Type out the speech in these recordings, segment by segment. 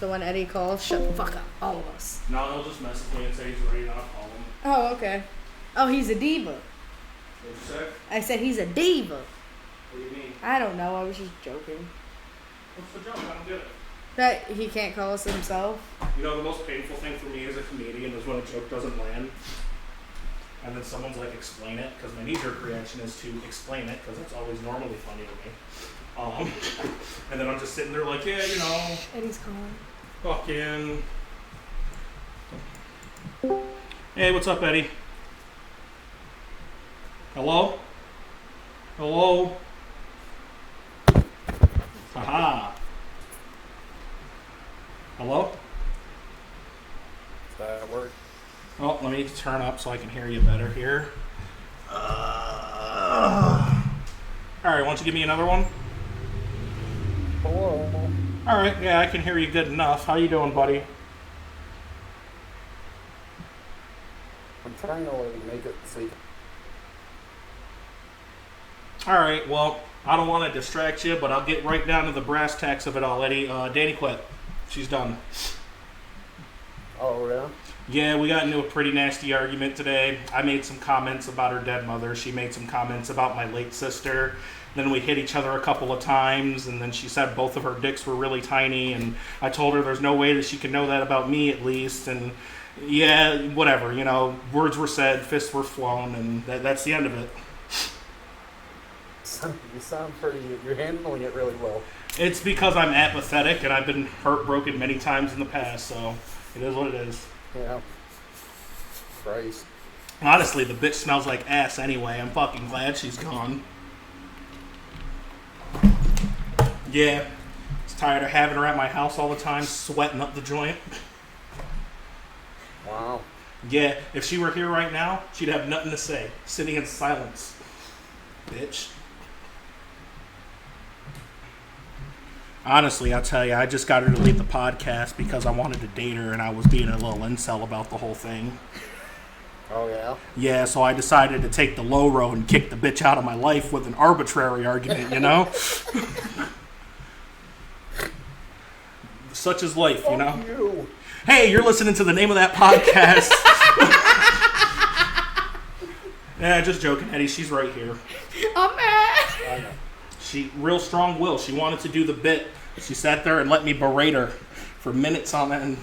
The one Eddie calls? Shut the fuck up. All of us. No, he'll just message me and say he's ready and I'll call him. Oh, okay. Oh, he's a diva. What'd you say? I said he's a diva. What do you mean? I don't know. I was just joking. What's the joke? I don't get it. That he can't call us himself? You know, the most painful thing for me as a comedian is when a joke doesn't land. And then someone's like, explain it. Because my knee-jerk reaction is to explain it. Because that's always normally funny to me. And then I'm just sitting there like, yeah, you know. Eddie's calling. Fucking. Hey, what's up, Eddie? Hello? Hello? Haha. Hello? Does that work? Oh, let me turn up so I can hear you better here. Alright, why don't you give me another one? Hello. Alright, yeah, I can hear you good enough. How you doing, buddy? I'm trying to make it so you Alright, well, I don't want to distract you, but I'll get right down to the brass tacks of it all, Eddie. Danny quit. She's done. Oh, yeah? Yeah, we got into a pretty nasty argument today. I made some comments about her dead mother. She made some comments about my late sister. Then we hit each other a couple of times, and then she said both of her dicks were really tiny, and I told her there's no way that she could know that about me, at least, and yeah, whatever, you know, words were said, fists were flown, and that's the end of it. You sound pretty... You're handling it really well. It's because I'm apathetic, and I've been heartbroken many times in the past, so it is what it is. Yeah. Christ. Honestly, the bitch smells like ass anyway. I'm fucking glad she's gone. Yeah. Just tired of having her at my house all the time, sweating up the joint. Wow. Yeah, if she were here right now, she'd have nothing to say. Sitting in silence. Bitch. Honestly, I'll tell you, I just got her to leave the podcast because I wanted to date her and I was being a little incel about the whole thing. Oh, yeah? Yeah, so I decided to take the low road and kick the bitch out of my life with an arbitrary argument, you know? Such is life, you know? You. Hey, you're listening to the name of that podcast. Yeah, just joking, Eddie. She's right here. I'm mad. I know. She, real strong will. She wanted to do the bit. She sat there and let me berate her for minutes on end.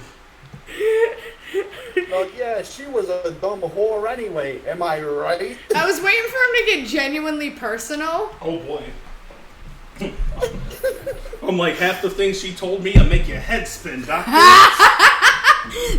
Well, yeah, she was a dumb whore anyway. Am I right? I was waiting for him to get genuinely personal. Oh, boy. I'm like, half the things she told me will make your head spin, doctor.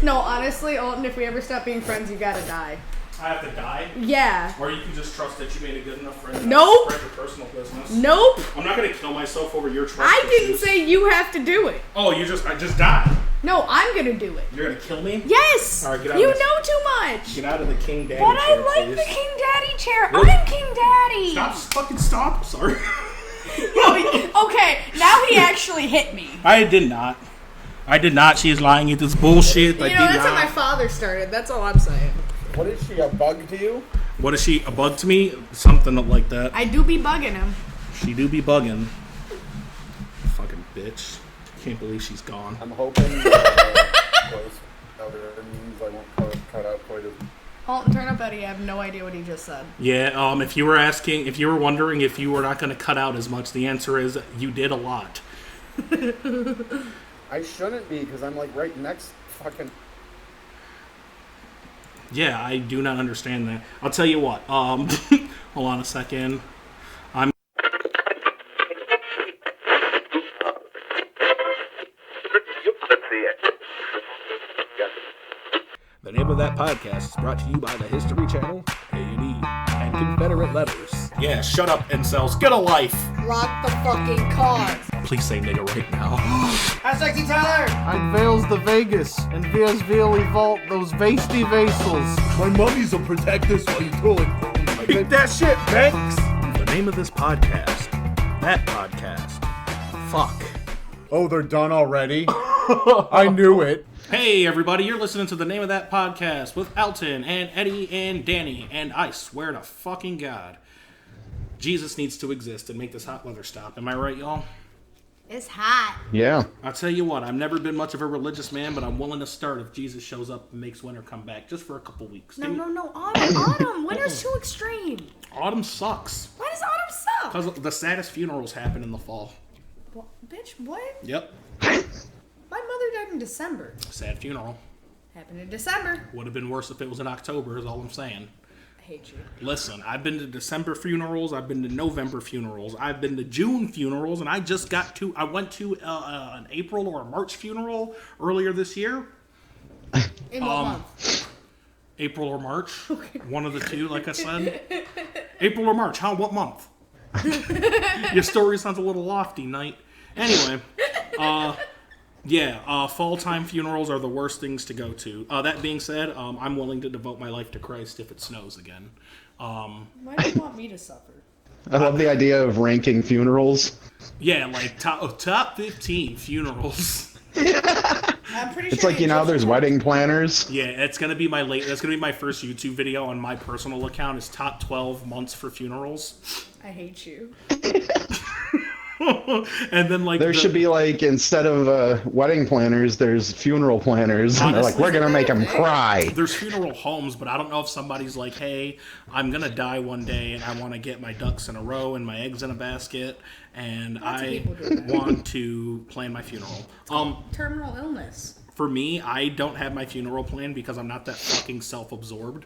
No, honestly, Alton, if we ever stop being friends, you gotta die. I have to die? Yeah. Or you can just trust that you made a good enough friend. Nope. Spread your personal business. Nope. I'm not going to kill myself over your trust I didn't issues. say you have to do it. Oh, I just died. No, I'm gonna do it. You're going to kill me? Yes. All right, get out You of this. know too much. Get out of the King Daddy But chair, I like please. the King Daddy chair. What? I'm King Daddy. Stop. Sorry. Okay, now he actually hit me. I did not. She's lying. It is bullshit. You know, that's how my father started. That's all I'm saying. What is she, a bug to you? What is she, a bug to me? Something like that. I do be bugging him. She do be bugging. Fucking bitch. Can't believe she's gone. I'm hoping that other means I won't cut out quite as... Alton, turn up Eddie. I have no idea what he just said. Yeah, if you were wondering if you were not going to cut out as much, the answer is you did a lot. I shouldn't be, because I'm like right next fucking... Yeah, I do not understand that. I'll tell you what. Hold on a second. The name of that podcast is brought to you by the History Channel, A&E, and Confederate Letters. Yeah, shut up, incels. Get a life. Lock the fucking car. Please say nigga right now. Hashtag T. Tyler. Unveils the Vegas and Veas Veal Vault those vasty vasals. My mummies will protect us while you're tooling. Eat that shit, Banks! The name of this podcast, that podcast, fuck. Oh, they're done already? I knew it. Hey everybody, you're listening to the name of that podcast with Alton and Eddie and Danny, and I swear to fucking God, Jesus needs to exist and make this hot weather stop. Am I right, y'all? It's hot. Yeah. I'll tell you what, I've never been much of a religious man, but I'm willing to start if Jesus shows up and makes winter come back just for a couple weeks. No. Autumn. Winter's too extreme. Autumn sucks. Why does autumn suck? Because the saddest funerals happen in the fall. Well, bitch, what? Yep. My mother died in December. Sad funeral. Happened in December. Would have been worse if it was in October, is all I'm saying. I hate you. Listen, I've been to December funerals, I've been to November funerals, I've been to June funerals, and I went to an April or a March funeral earlier this year. In what month? April or March. One of the two, like I said. April or March, what month? Your story sounds a little lofty, Knight. Anyway, fall time funerals are the worst things to go to. That being said, I'm willing to devote my life to Christ if it snows again. Why do you want me to suffer? I love the idea of ranking funerals. Yeah, like top 15 funerals. I'm pretty sure It's like, there's wedding planners. Yeah, that's gonna be my first YouTube video on my personal account. Is top 12 months for funerals. I hate you. And then there should be instead of wedding planners, there's funeral planners. And they're like, we're gonna make them cry. There's funeral homes, but I don't know if somebody's like, hey, I'm gonna die one day and I want to get my ducks in a row and my eggs in a basket, and I want to plan my funeral. Terminal illness. For me, I don't have my funeral planned because I'm not that fucking self-absorbed.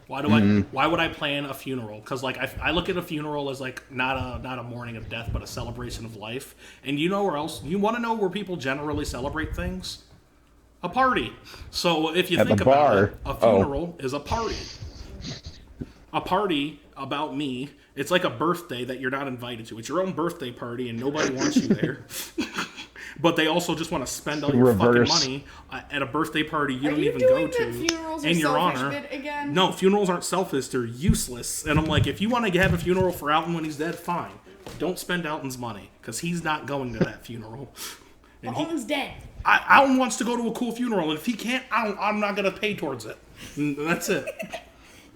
Why would I plan a funeral? Because I look at a funeral as not a mourning of death, but a celebration of life. And you know where else? You want to know where people generally celebrate things? A party. So if you think about it, a funeral is a party. A party about me. It's like a birthday that you're not invited to. It's your own birthday party, and nobody wants you there. But they also just want to spend all your fucking money at a birthday party you don't even go to. In your honor. Again? No, funerals aren't selfish. They're useless. And I'm like, if you want to have a funeral for Alton when he's dead, fine. Don't spend Alton's money, because he's not going to that funeral. And Alton's dead. Alton wants to go to a cool funeral, and if he can't, I'm not going to pay towards it. And that's it.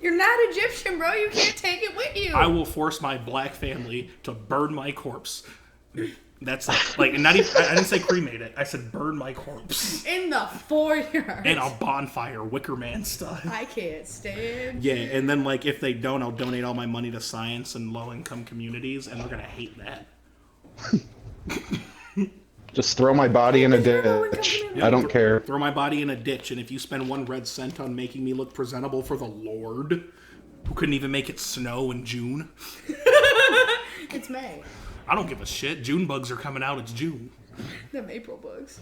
You're not Egyptian, bro. You can't take it with you. I will force my black family to burn my corpse. That's not even. I didn't say cremate it. I said burn my corpse in the foreyard in a bonfire, Wicker Man style. I can't stand. Yeah, and then if they don't, I'll donate all my money to science and low-income communities, and they're gonna hate that. Just throw my body in a ditch. I don't care. Throw my body in a ditch, and if you spend 1 red cent on making me look presentable for the Lord, who couldn't even make it snow in June. It's May. I don't give a shit. June bugs are coming out. It's June. Them April bugs.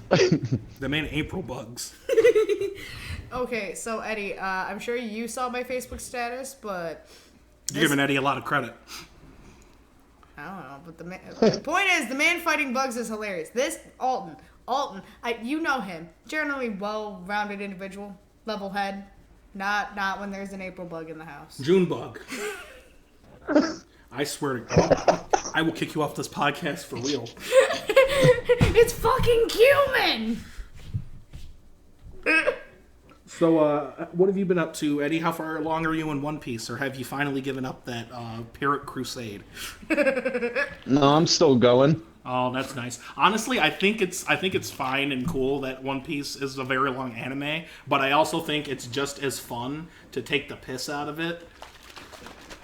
Them ain't April bugs. Okay, so Eddie, I'm sure you saw my Facebook status, but... You're giving Eddie a lot of credit. I don't know, but the point is, the man fighting bugs is hilarious. This, Alton, you know him. Generally well-rounded individual, level head. Not when there's an April bug in the house. June bug. I swear to God, I will kick you off this podcast for real. It's fucking cumin! So, what have you been up to, Eddie? How far along are you in One Piece, or have you finally given up that pirate crusade? No, I'm still going. Oh, that's nice. Honestly, I think it's fine and cool that One Piece is a very long anime, but I also think it's just as fun to take the piss out of it.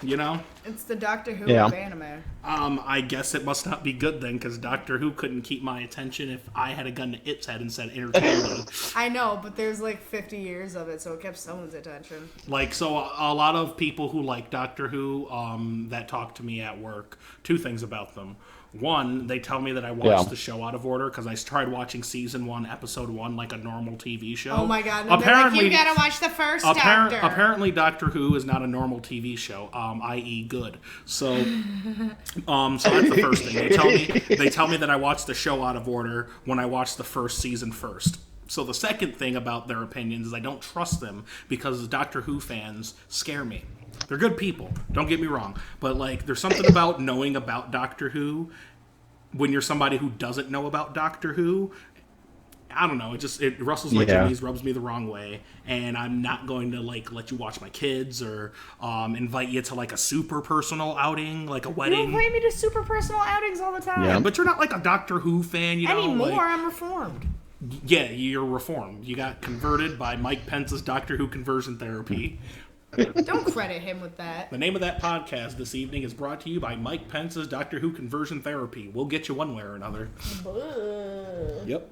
You know? It's the Doctor Who of anime. I guess it must not be good then, because Doctor Who couldn't keep my attention if I had a gun to its head and said entertain me. I know, but there's 50 years of it, so it kept someone's attention. So a lot of people who like Doctor Who that talk to me at work, 2 things about them. One, they tell me that I watched the show out of order because I tried watching season 1, episode 1 like a normal TV show. Oh my god! Apparently, you gotta watch the first Doctor. Apparently, Doctor Who is not a normal TV show, i.e., good. So, so that's the first thing. They tell me that I watched the show out of order when I watched the first season first. So the second thing about their opinions is I don't trust them because Doctor Who fans scare me. They're good people, don't get me wrong. But, there's something about knowing about Doctor Who when you're somebody who doesn't know about Doctor Who. I don't know. It rustles my jimmies, rubs me the wrong way, and I'm not going to like let you watch my kids or invite you to like a super personal outing, like a wedding. You invite me to super personal outings all the time. Yeah, but you're not like a Doctor Who fan, you know. Anymore, like, I'm reformed. Yeah, you're reformed. You got converted by Mike Pence's Doctor Who conversion therapy. Don't credit him with that. The name of that podcast this evening is brought to you by Mike Pence's Doctor Who conversion therapy. We'll get you one way or another. Yep.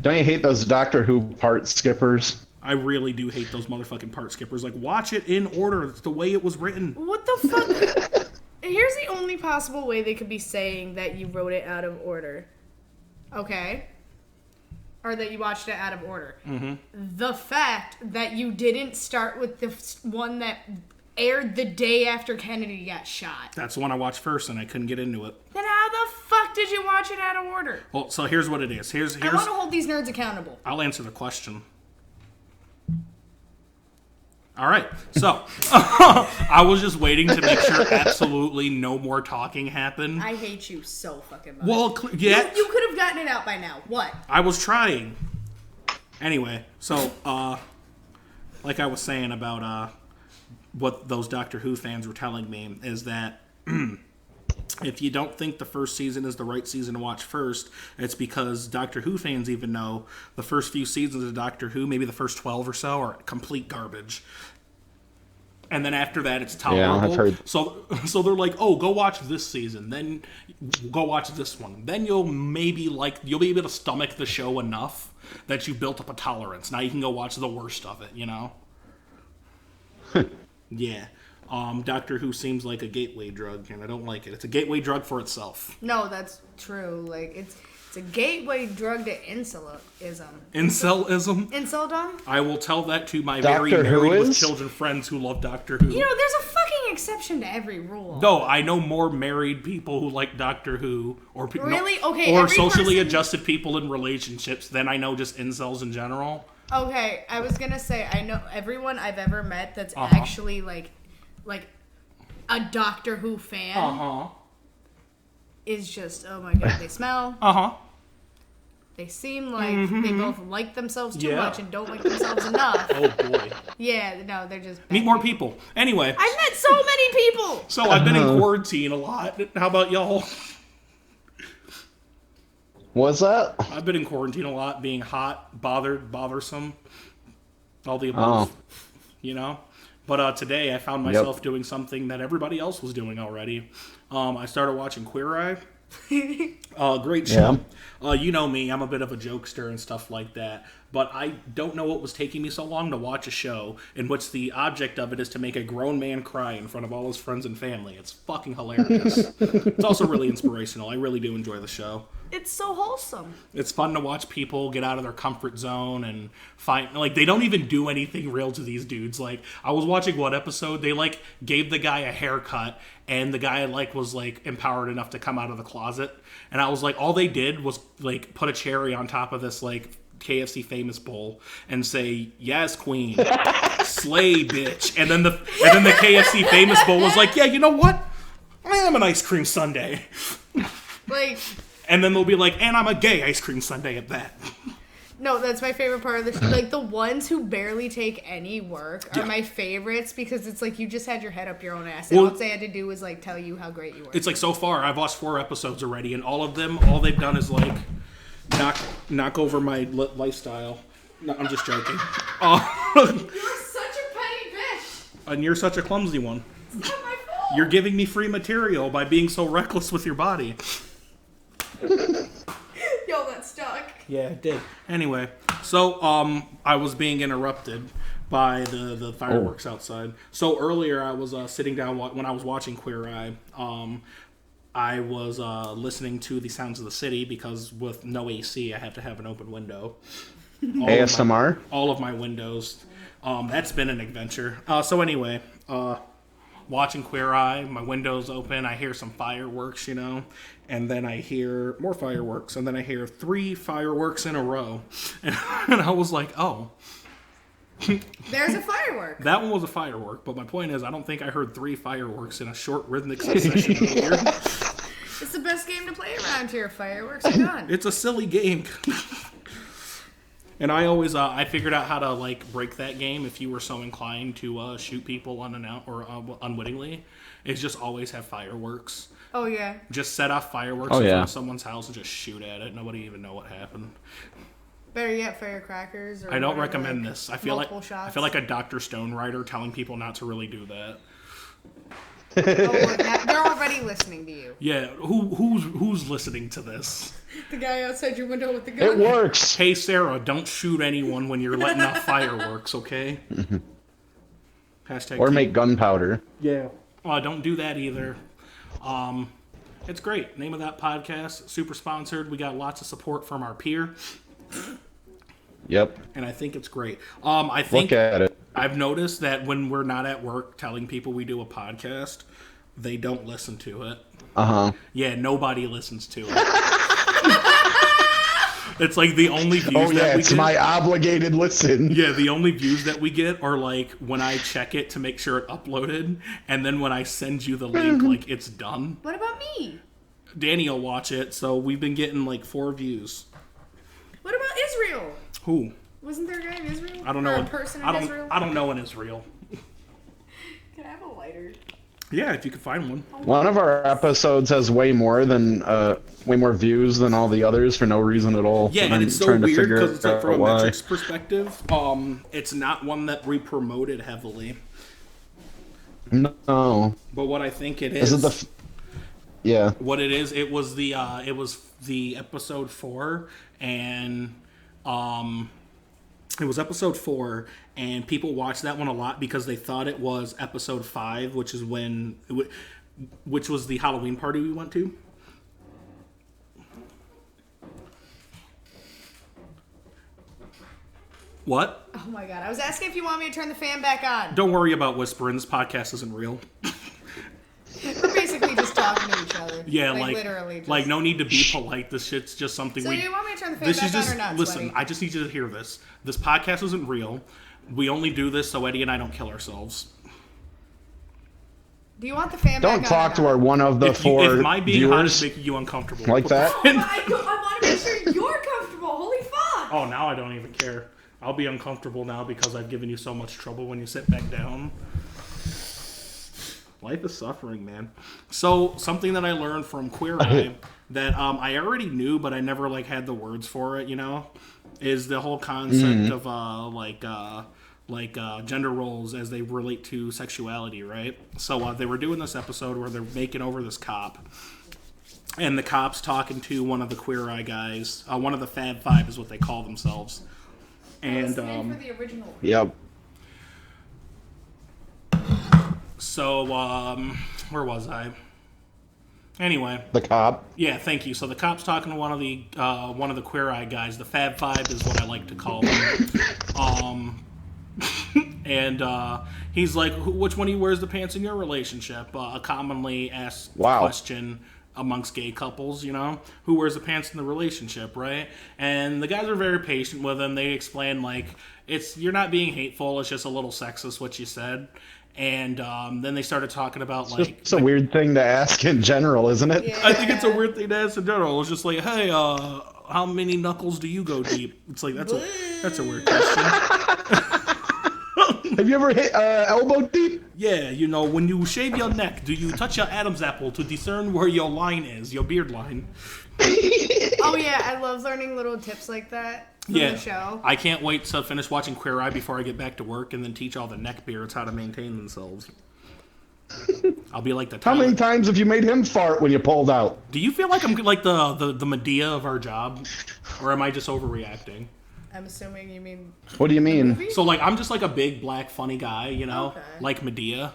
Don't you hate those Doctor Who part skippers? I really do hate those motherfucking part skippers. Like, watch it in order. It's the way it was written. What the fuck? Here's the only possible way they could be saying that you wrote it out of order. Okay? Or that you watched it out of order. Mm-hmm. The fact that you didn't start with the one that aired the day after Kennedy got shot. That's the one I watched first, and I couldn't get into it. Then how the fuck did you watch it out of order? Well, so here's what it is. Here's I want to hold these nerds accountable. I'll answer the question. All right, so I was just waiting to make sure absolutely no more talking happened. I hate you so fucking much. Well, yeah. You could have gotten it out by now. What? I was trying. Anyway, so, like I was saying about what those Doctor Who fans were telling me is that if you don't think the first season is the right season to watch first, it's because Doctor Who fans even know the first few seasons of Doctor Who, maybe the first 12 or so, are complete garbage. And then after that, it's tolerable. Yeah, I've heard. So they're like, oh, go watch this season, then go watch this one. Then you'll be able to stomach the show enough that you built up a tolerance. Now you can go watch the worst of it, you know? Yeah. Doctor Who seems like a gateway drug, and I don't like it. It's a gateway drug for itself. No, that's true. Like, it's a gateway drug to incelism. Incelism? Inceldom? I will tell that to my Doctor very married Who with is? children friends who love Doctor Who. You know, there's a fucking exception to every rule. No, I know more married people who like Doctor Who, or Really? Okay, or every socially person- adjusted people in relationships than I know just incels in general. Okay, I was gonna say, I know everyone I've ever met that's actually like a Doctor Who fan is just, oh my god, they smell. They seem like they both like themselves too much and don't like themselves enough. Oh boy. Yeah, no, they're just bad Meet more people. Anyway. I've met so many people. So I've been in quarantine a lot. How about y'all? What's that? I've been in quarantine a lot, being hot, bothered, bothersome, all the above. You know? But today I found myself doing something that everybody else was doing already. I started watching Queer Eye. Great show. You know me, I'm a bit of a jokester and stuff like that. But I don't know what was taking me so long to watch a show in which the object of it is to make a grown man cry in front of all his friends and family. It's fucking hilarious. It's also really inspirational. I really do enjoy the show. It's so wholesome. It's fun to watch people get out of their comfort zone and find, like, they don't even do anything real to these dudes. Like, I was watching one episode, they, like, gave the guy a haircut, and the guy, like, was, like, empowered enough to come out of the closet. And I was like, all they did was, like, put a cherry on top of this, like, KFC famous bowl and say, yes, queen, slay, bitch. And then the KFC famous bowl was like, yeah, you know what? I am an ice cream sundae. Like... And then they'll be like, and I'm a gay ice cream sundae at that. No, that's my favorite part of the show. Like, the ones who barely take any work are my favorites because it's like you just had your head up your own ass. And all they had to do was, like, tell you how great you were. It's like, so far, I've watched 4 episodes already, and all of them, all they've done is, like, knock over my lifestyle. No, I'm just joking. You're such a petty bitch. And you're such a clumsy one. It's not my fault. You're giving me free material by being so reckless with your body. Yo, that stuck. Yeah, it did. Anyway, so I was being interrupted by the fireworks outside. So earlier I was sitting down when I was watching Queer Eye. I was listening to the sounds of the city because with no AC, I have to have an open window. ASMR? All of my windows. That's been an adventure. So anyway, watching Queer Eye, my window's open, I hear some fireworks, you know, and then I hear more fireworks, and then I hear 3 fireworks in a row, and I was like, oh. There's a firework. That one was a firework, but my point is, I don't think I heard 3 fireworks in a short rhythmic succession earlier. It's the best game to play around here. Fireworks are done. It's a silly game. And I always, I figured out how to like break that game if you were so inclined to shoot people unannounced or unwittingly. Is just always have fireworks. Oh yeah. Just set off fireworks in front of someone's house and just shoot at it. Nobody even know what happened. Better yet, firecrackers. Or I don't whatever, recommend like, this. I feel shots. like a Dr. Stone writer telling people not to really do that. They're already listening to you. Yeah, who's listening to this? The guy outside your window with the gun. It works. Hey Sarah, don't shoot anyone when you're letting off fireworks, okay? Hashtag Or make gunpowder. Yeah. Don't do that either. It's great. Name of that podcast, super sponsored. We got lots of support from our peer. Yep. And I think it's great. I think Look at it. I've noticed that when we're not at work telling people we do a podcast, they don't listen to it. Uh-huh. Yeah, nobody listens to it. It's like the only views Oh, yeah, that we it's get. my obligated listen. Yeah, the only views that we get are like when I check it to make sure it uploaded, and then when I send you the link, like it's done. What about me? Danny will watch it, so we've been getting like 4 views. What about Israel? Who? Wasn't there a guy in Israel? I don't Or know. a person in Israel? I don't know in Israel. Can I have a lighter? Yeah, if you could find one. One of our episodes has way more views than all the others for no reason at all. Yeah, and I'm it's so trying to weird figure because it's like out from a why. metrics perspective. It's not one that we promoted heavily. No. But what I think it Is is, it yeah. what it is, it was the episode 4, and it was episode 4, and people watched that one a lot because they thought it was episode 5, which is which was the Halloween party we went to. What? Oh my god. I was asking if you want me to turn the fan back on. Don't worry about whispering. This podcast isn't real. We're basically just talking to each other. Yeah, literally. Just... like no need to be polite. This shit's just something So we. you want me to turn the fan This back is just on or not? listen. Sweaty? I just need you to hear this. This podcast isn't real. We only do this so Eddie and I don't kill ourselves. Do you want the fan Don't back on? talk to our one of the If 4 my being hot is viewers making you uncomfortable, like that. I want to make sure you're comfortable. Holy fuck! Oh, now I don't even care. I'll be uncomfortable now because I've given you so much trouble when you sit back down. Life is suffering, man. So something that I learned from Queer Eye that I already knew, but I never like had the words for it. You know, is the whole concept of gender roles as they relate to sexuality, right? So they were doing this episode where they're making over this cop, and the cop's talking to one of the Queer Eye guys. One of the Fab Five is what they call themselves. And What's the name for the original? Yep. so where was I? Anyway, The cop. yeah, thank you. So the cop's talking to one of the Queer Eye guys. The Fab Five is what I like to call them. And he's like, which one of you wears the pants in your relationship? A commonly asked question amongst gay couples, you know, who wears the pants in the relationship, right? And the guys are very patient with him. They explain like, you're not being hateful, it's just a little sexist what you said. And then they started talking about like, It's a weird thing to ask in general, isn't it? Yeah. I think it's a weird thing to ask in general. It's just like, hey, how many knuckles do you go deep? It's like that's a weird question. Have you ever hit elbow deep? Yeah, you know, when you shave your neck, do you touch your Adam's apple to discern where your line is, your beard line? Oh yeah, I love learning little tips like that from the show. I can't wait to finish watching Queer Eye before I get back to work and then teach all the neckbeards how to maintain themselves. I'll be like the How Tyler. many times have you made him fart when you pulled out? Do you feel like I'm like the Medea of our job? Or am I just overreacting? I'm assuming you mean What do you mean? movie? So, like, I'm just like a big, black, funny guy, you know? Okay. Like Medea.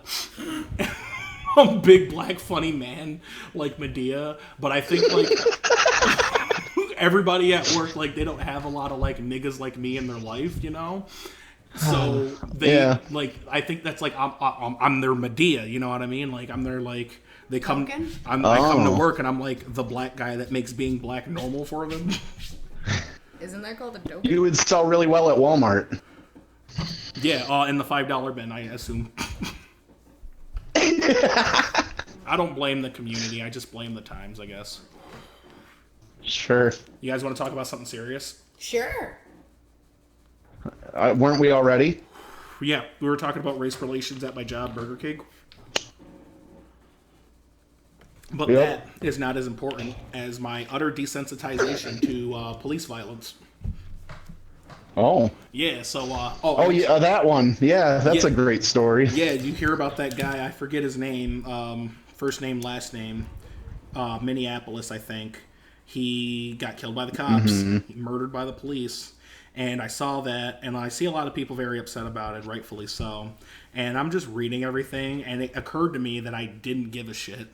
I'm a big, black, funny man like Medea. But I think, like, everybody at work, like, they don't have a lot of, like, niggas like me in their life, you know? So, they, like, I think that's, like, I'm their Medea, you know what I mean? Like, I'm their, like, they come, I come to work and I'm, like, the black guy that makes being black normal for them. Isn't that called a dope? You would sell really well at Walmart. Yeah, in the $5 bin, I assume. I don't blame the community. I just blame the times, I guess. Sure. You guys want to talk about something serious? Sure. Weren't we already? Yeah, we were talking about race relations at my job, Burger King. But Yep. that is not as important as my utter desensitization to police violence. Oh. Yeah, so... Oh, yeah, that one. Yeah, that's Yeah. a great story. Yeah, you hear about that guy, I forget his name, first name, last name, Minneapolis, I think. He got killed by the cops, murdered by the police, and I saw that, and I see a lot of people very upset about it, rightfully so. And I'm just reading everything, and it occurred to me that I didn't give a shit.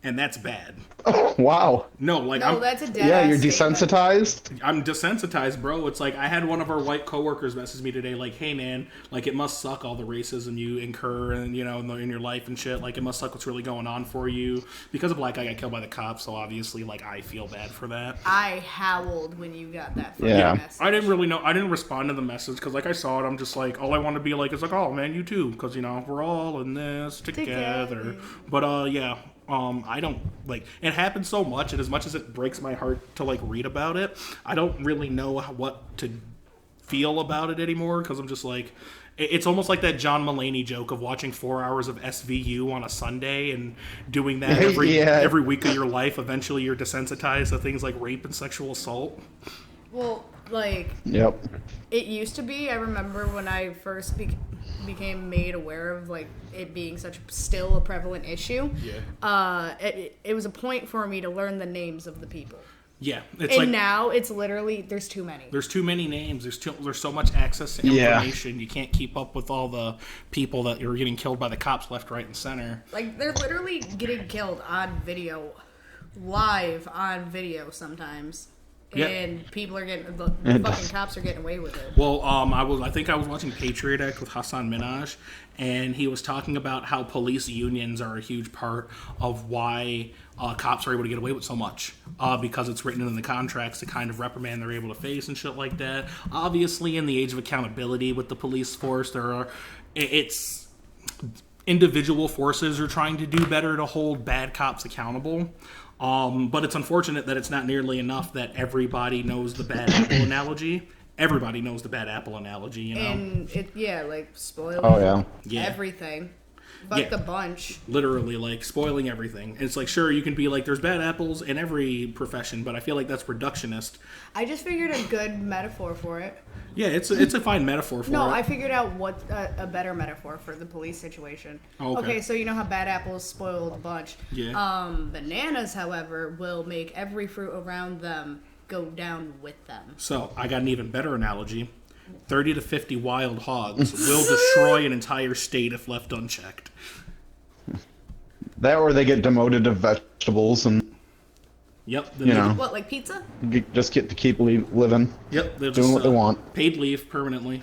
And that's bad. Oh, wow. No, like No, that's a dead Yeah, you're statement. desensitized? I'm desensitized, bro. It's like I had one of our white coworkers message me today, like, "Hey, man, like it must suck all the racism you incur, and in your life and shit. Like it must suck what's really going on for you because a black guy got killed by the cops. So obviously, like I feel bad for that." I howled when you got that fucking Yeah. message. I didn't really know. I didn't respond to the message because, like, I saw it. I'm just like, all I want to be like is like, "Oh man, you too," because we're all in this together. But yeah. I don't like it happens so much, and as much as it breaks my heart to like read about it, I don't really know what to feel about it anymore because I'm just like, it's almost like that John Mulaney joke of watching 4 hours of SVU on a Sunday and doing that every week of your life. Eventually, you're desensitized to things like rape and sexual assault. Well, like, Yep. it used to be, I remember when I first became made aware of, like, it being still a prevalent issue. Yeah. It was a point for me to learn the names of the people. Yeah. It's And like now it's literally, there's too many. there's too many names. There's so much access to information. You can't keep up with all the people that are getting killed by the cops left, right, and center. Like, they're literally getting killed on video, live on video sometimes. Yeah. And people are getting, the fucking cops are getting away with it. Well, I think I was watching Patriot Act with Hassan Minhaj, and he was talking about how police unions are a huge part of why cops are able to get away with so much, because it's written in the contracts the kind of reprimand they're able to face and shit like that. Obviously, in the age of accountability with the police force, it's individual forces are trying to do better to hold bad cops accountable. But it's unfortunate that it's not nearly enough that everybody knows the bad apple analogy. Everybody knows the bad apple analogy, And like, spoiling everything. Fuck the bunch. Literally, like, spoiling everything. And it's like, sure, you can be like, there's bad apples in every profession, but I feel like that's reductionist. I just figured a good metaphor for it. Yeah, it's a fine metaphor for it. No, I figured out what a better metaphor for the police situation. Oh, okay. So you know how bad apples spoil the bunch. Yeah. Bananas, however, will make every fruit around them go down with them. So, I got an even better analogy. 30 to 50 wild hogs will destroy an entire state if left unchecked. That or they get demoted to vegetables and Yep. What, like pizza? just get to keep living. Yep. They're Doing just, what they want. Paid leave permanently.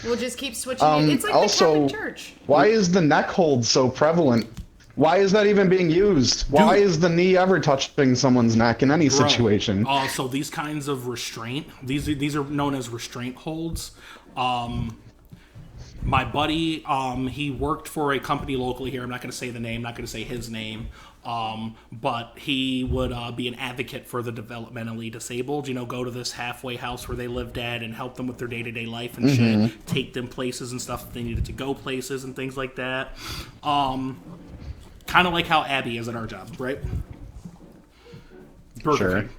We'll just keep switching it. It's like also, the Catholic Church. Why is the neck hold so prevalent? Why is that even being used? Why is the knee ever touching someone's neck in any situation? So these kinds of restraint, these are known as restraint holds. My buddy, he worked for a company locally here. I'm not going to say the name, not going to say his name. But he would be an advocate for the developmentally disabled, go to this halfway house where they lived at and help them with their day-to-day life and shit, take them places and stuff if they needed to go places and things like that. Kind of like how Abby is at our job, right? Burger King.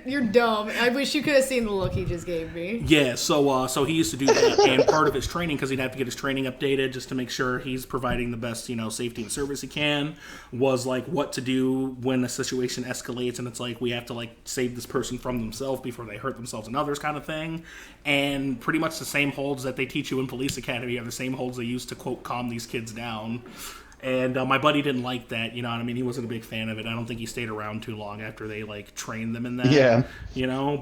You're dumb. I wish you could have seen the look he just gave me. Yeah, so he used to do that, and part of his training, because he'd have to get his training updated just to make sure he's providing the best, safety and service he can, was like what to do when a situation escalates, and it's like we have to like save this person from themselves before they hurt themselves and others, kind of thing. And pretty much the same holds that they teach you in police academy are the same holds they use to quote calm these kids down. And my buddy didn't like that, you know what I mean? He wasn't a big fan of it. I don't think he stayed around too long after they, like, trained them in that. Yeah.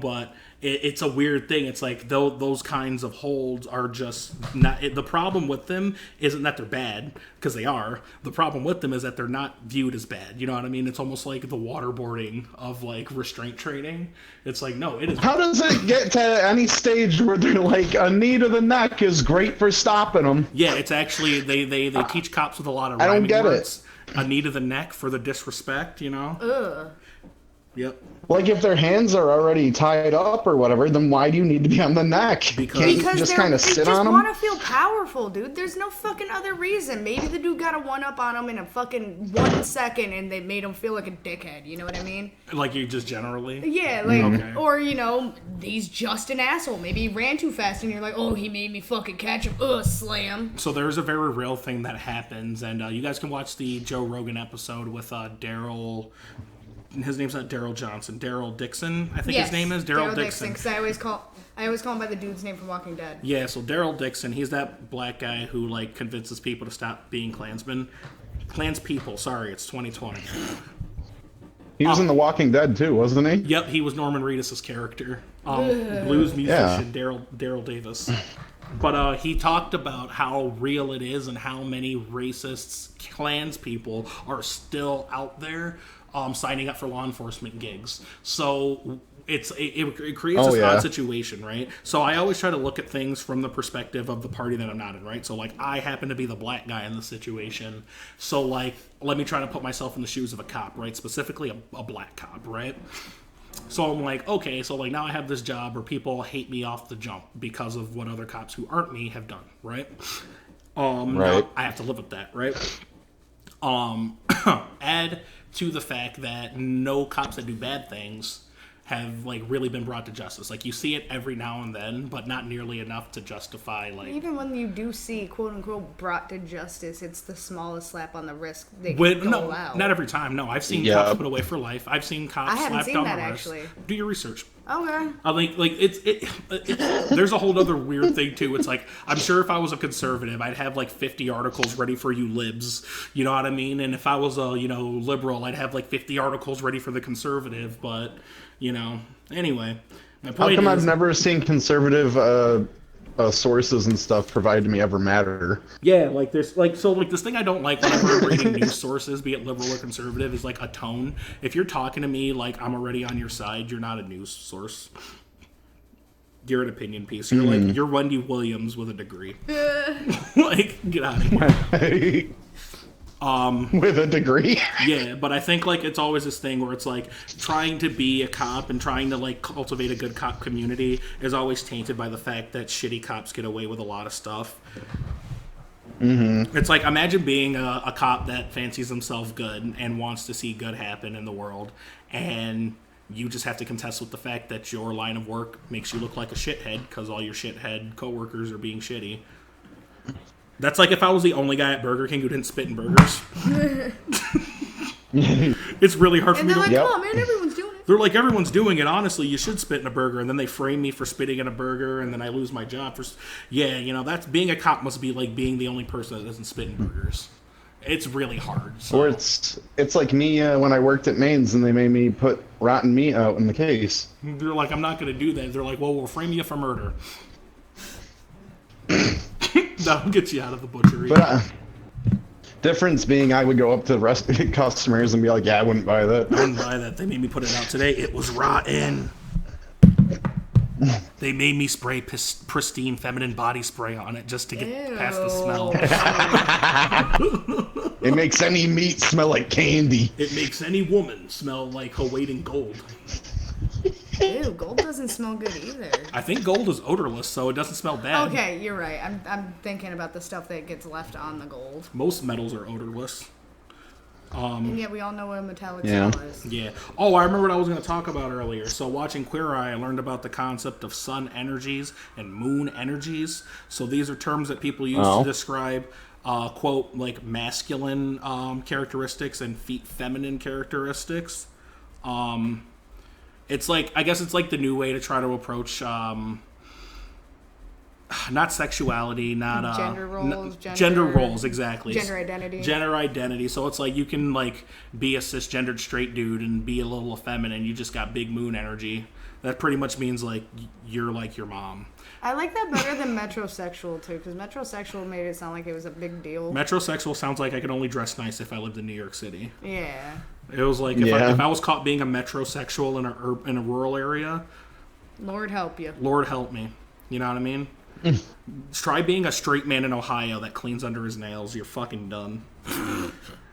But it's a weird thing. It's like those kinds of holds are just not... the problem with them isn't that they're bad, because they are. The problem with them is that they're not viewed as bad. You know what I mean? It's almost like the waterboarding of, like, restraint training. It's like, no, it is... How does it get to any stage where they're like, a knee to the neck is great for stopping them? Yeah, it's actually... They teach cops with a lot of I don't rhyming get words. A knee to the neck for the disrespect, Ugh. Yep. Like, if their hands are already tied up or whatever, then why do you need to be on the neck? Can't you just kind of sit on they them? want to feel powerful, dude. There's no fucking other reason. Maybe the dude got a one-up on him in a fucking 1 second and they made him feel like a dickhead. You know what I mean? Like you just generally? Yeah, like, Okay. or, he's just an asshole. Maybe he ran too fast and you're like, oh, he made me fucking catch him. Ugh, slam. So there's a very real thing that happens, and you guys can watch the Joe Rogan episode with Daryl. His name's not Daryl Johnson. Daryl Dixon, I think his name is. Daryl Dixon. Because I always call him by the dude's name from Walking Dead. Yeah, so Daryl Dixon, he's that black guy who, like, convinces people to stop being Klansmen. Klanspeople, sorry, it's 2020. He was in The Walking Dead, too, wasn't he? Yep, he was Norman Reedus' character. Blues musician Daryl Davis. But he talked about how real it is and how many racists, Klans people, are still out there signing up for law enforcement gigs. So it creates this odd situation, right? So I always try to look at things from the perspective of the party that I'm not in, right? So, like, I happen to be the black guy in the situation. So, like, let me try to put myself in the shoes of a cop, right? Specifically a black cop, right? So I'm like, okay, so, like, now I have this job where people hate me off the jump because of what other cops who aren't me have done, right? Right. Now I have to live with that, right? Add to the fact that no cops that do bad things have, like, really been brought to justice. Like, you see it every now and then, but not nearly enough to justify, like... Even when you do see, quote-unquote, brought to justice, it's the smallest slap on the wrist they can out. Not every time, no. I've seen cops put away for life. I've seen cops slapped on the wrist. Actually. Do your research. Okay. It's there's a whole other weird thing, too. It's like, I'm sure if I was a conservative, I'd have, like, 50 articles ready for you libs. You know what I mean? And if I was a, liberal, I'd have, like, 50 articles ready for the conservative, but... Anyway, my point How come is, I've never seen conservative sources and stuff provided to me ever matter? Yeah, like this, this thing I don't like whenever I'm reading news sources, be it liberal or conservative, is like a tone. If you're talking to me like I'm already on your side, you're not a news source. You're an opinion piece. You're Wendy Williams with a degree. Like, get out of here. With a degree. Yeah, but I think, like, it's always this thing where it's like trying to be a cop and trying to, like, cultivate a good cop community is always tainted by the fact that shitty cops get away with a lot of stuff. Mm-hmm. It's like, imagine being a cop that fancies himself good and wants to see good happen in the world, and you just have to contest with the fact that your line of work makes you look like a shithead because all your shithead coworkers are being shitty. That's like if I was the only guy at Burger King who didn't spit in burgers. It's really hard for me to... And they're like, oh, man, everyone's doing it. They're like, everyone's doing it. Honestly, you should spit in a burger. And then they frame me for spitting in a burger, and then I lose my job for... Yeah, that's... Being a cop must be like being the only person that doesn't spit in burgers. It's really hard. So. Or it's like me when I worked at Maine's and they made me put rotten meat out in the case. They're like, I'm not going to do that. They're like, well, we'll frame you for murder. That'll get you out of the butchery. But difference being, I would go up to the rest of the customers and be like, yeah, I wouldn't buy that. I wouldn't buy that. They made me put it out today. It was rotten. They made me spray pristine feminine body spray on it just to get past the smell. It makes any meat smell like candy. It makes any woman smell like her weight in gold. Ew, gold doesn't smell good either. I think gold is odorless, so it doesn't smell bad. Okay, you're right. I'm thinking about the stuff that gets left on the gold. Most metals are odorless. And yet we all know what a metallic Yeah. smell is. Yeah. Oh, I remember what I was going to talk about earlier. So watching Queer Eye, I learned about the concept of sun energies and moon energies. So these are terms that people use to describe, quote, like masculine characteristics and feminine characteristics. It's like, I guess it's like the new way to try to approach, not sexuality, not gender roles, gender roles, exactly. Gender identity. Gender identity. So it's like you can like be a cisgendered straight dude and be a little effeminate. You just got big moon energy. That pretty much means like you're like your mom. I like that better than metrosexual too, because metrosexual made it sound like it was a big deal. Metrosexual sounds like I could only dress nice if I lived in New York City. Yeah. It was like if I was caught being a metrosexual in a rural area. Lord help you. Lord help me. You know what I mean? Try being a straight man in Ohio that cleans under his nails. You're fucking done.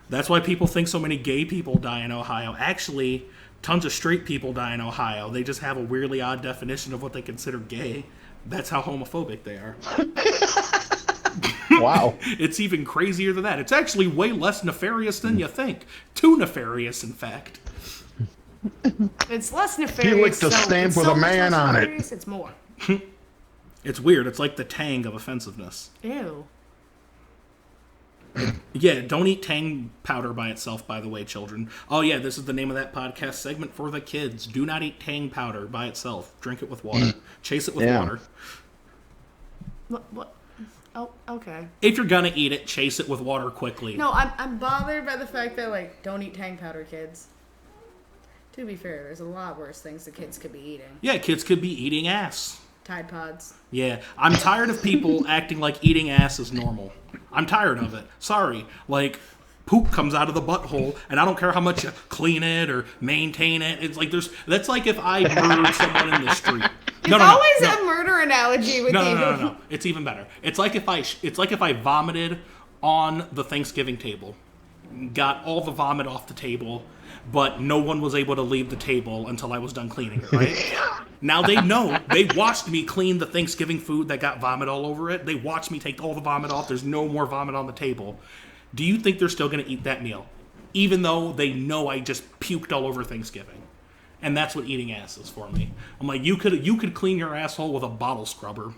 That's why people think so many gay people die in Ohio. Actually, Tons of straight people die in Ohio. They just have a weirdly odd definition of what they consider gay. That's how homophobic they are. Wow. It's even crazier than that. It's actually way less nefarious than you think. Too nefarious, in fact. It's less nefarious. He licked a stamp it's with so a much man less on it. nefarious, It's more. It's weird. It's like the tang of offensiveness. Ew. Yeah, don't eat tang powder by itself, by the way, children. Oh, yeah, this is the name of that podcast segment for the kids. Do not eat tang powder by itself. Drink it with water. Chase it with water. What? Oh, okay. If you're gonna eat it, chase it with water quickly. No, I'm bothered by the fact that, like, don't eat tang powder, kids. To be fair, there's a lot worse things the kids could be eating. Yeah, kids could be eating ass. Tide Pods. Yeah, I'm tired of people acting like eating ass is normal. I'm tired of it. Sorry. Like, poop comes out of the butthole, and I don't care how much you clean it or maintain it. It's like that's like if I murdered someone in the street. There's always a murder analogy with you. No. It's even better. It's like if I vomited on the Thanksgiving table, got all the vomit off the table, but no one was able to leave the table until I was done cleaning it, right? Now they know. They watched me clean the Thanksgiving food that got vomit all over it. They watched me take all the vomit off. There's no more vomit on the table. Do you think they're still going to eat that meal? Even though they know I just puked all over Thanksgiving. And that's what eating ass is for me. I'm like, you could clean your asshole with a bottle scrubber.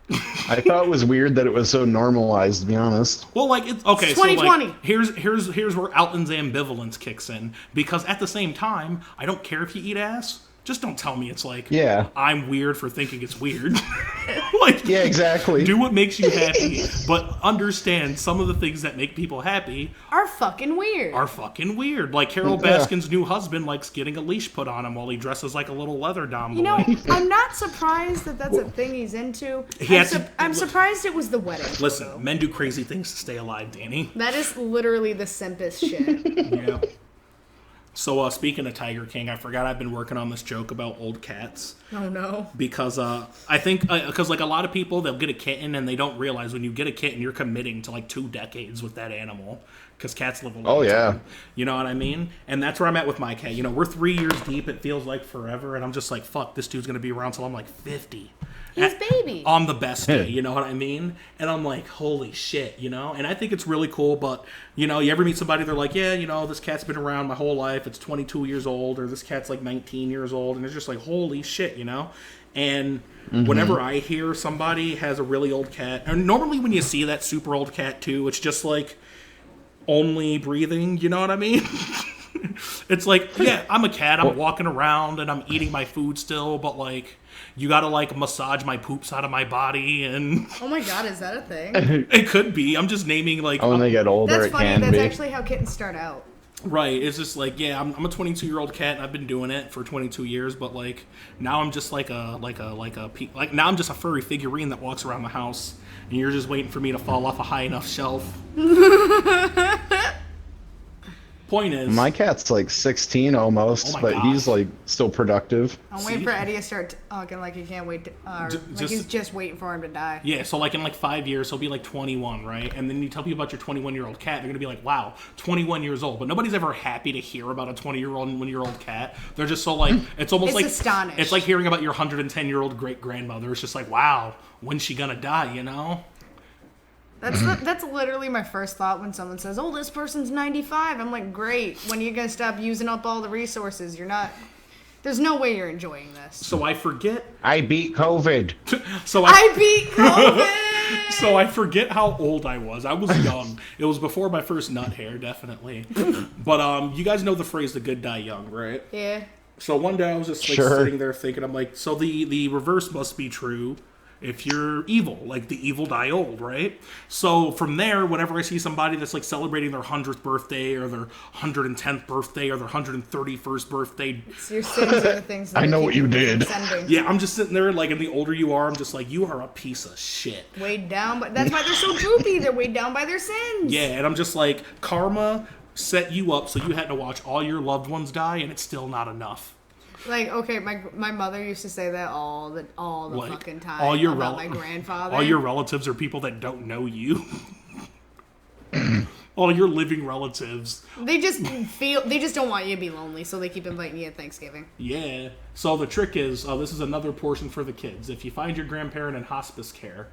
I thought it was weird that it was so normalized, to be honest. Well, like, it's okay. 2020. So, like, here's where Alton's ambivalence kicks in, because at the same time, I don't care if you eat ass. Just don't tell me it's like, yeah, I'm weird for thinking it's weird. Like, yeah, exactly. Do what makes you happy, but understand some of the things that make people happy are fucking weird. Like Carol Baskin's new husband likes getting a leash put on him while he dresses like a little leather dom boy. You know, I'm not surprised that that's a thing he's into. I'm surprised it was the wedding. Listen, photo. Men do crazy things to stay alive, Danny. That is literally the simpest shit. Yeah. So, speaking of Tiger King, I forgot I've been working on this joke about old cats. Oh, no. Because I think, like, a lot of people, they'll get a kitten and they don't realize when you get a kitten, you're committing to, like, 2 decades with that animal. Because cats live a long time. You know what I mean? And that's where I'm at with my cat. You know, we're 3 years deep. It feels like forever. And I'm just like, fuck, this dude's going to be around till I'm, like, 50. He's baby. On the best day, you know what I mean? And I'm like, holy shit, you know? And I think it's really cool, but, you know, you ever meet somebody, they're like, yeah, you know, this cat's been around my whole life. It's 22 years old, or this cat's like 19 years old. And it's just like, holy shit, you know? And whenever I hear somebody has a really old cat, and normally when you see that super old cat too, it's just like only breathing, you know what I mean? It's like, yeah, I'm a cat. I'm walking around and I'm eating my food still, but like, you gotta like massage my poops out of my body, and oh my god, is that a thing? It could be. I'm just naming like. Oh, when they get older, that's it funny. can That's be. actually how kittens start out. Right. It's just like, yeah, I'm a 22-year-old cat, and I've been doing it for 22 years. But like, now I'm just like now I'm just a furry figurine that walks around the house, and you're just waiting for me to fall off a high enough shelf. Point is, my cat's like 16 almost, but gosh. he's like still productive. I'm waiting for Eddie to start talking like he can't wait to, like he's just waiting for him to die. Yeah, so like in like 5 years, he'll be like 21, right? And then you tell people about your 21-year-old cat, they're gonna be like, wow, 21 years old. But nobody's ever happy to hear about a 20-year-old and 1-year-old cat. They're just so like, it's almost like astonished. It's like hearing about your 110-year-old great-grandmother. It's just like, wow, when's she gonna die, you know? That's literally my first thought when someone says, "Oh, this person's 95." I'm like, "Great. When are you gonna stop using up all the resources? You're not. There's no way you're enjoying this." So I forget. I beat COVID. I beat COVID. So I forget how old I was. I was young. It was before my first nut hair, definitely. But you guys know the phrase "the good die young," right? Yeah. So one day I was just like sitting there thinking, I'm like, so the reverse must be true. If you're evil, like the evil die old, right? So from there, whenever I see somebody that's like celebrating their 100th birthday or their 110th birthday or their 131st birthday, So your sins are the things that I know what you did. yeah, I'm just sitting there like, and the older you are, I'm just like, you are a piece of shit. Weighed down, but that's why they're so droopy. They're weighed down by their sins. Yeah, and I'm just like, karma set you up so you had to watch all your loved ones die, and it's still not enough. Like, okay, my mother used to say that all the like, fucking time about my grandfather. All your relatives are people that don't know you. all your living relatives. They just don't want you to be lonely, so they keep inviting you at Thanksgiving. Yeah. So the trick is, this is another portion for the kids. If you find your grandparent in hospice care,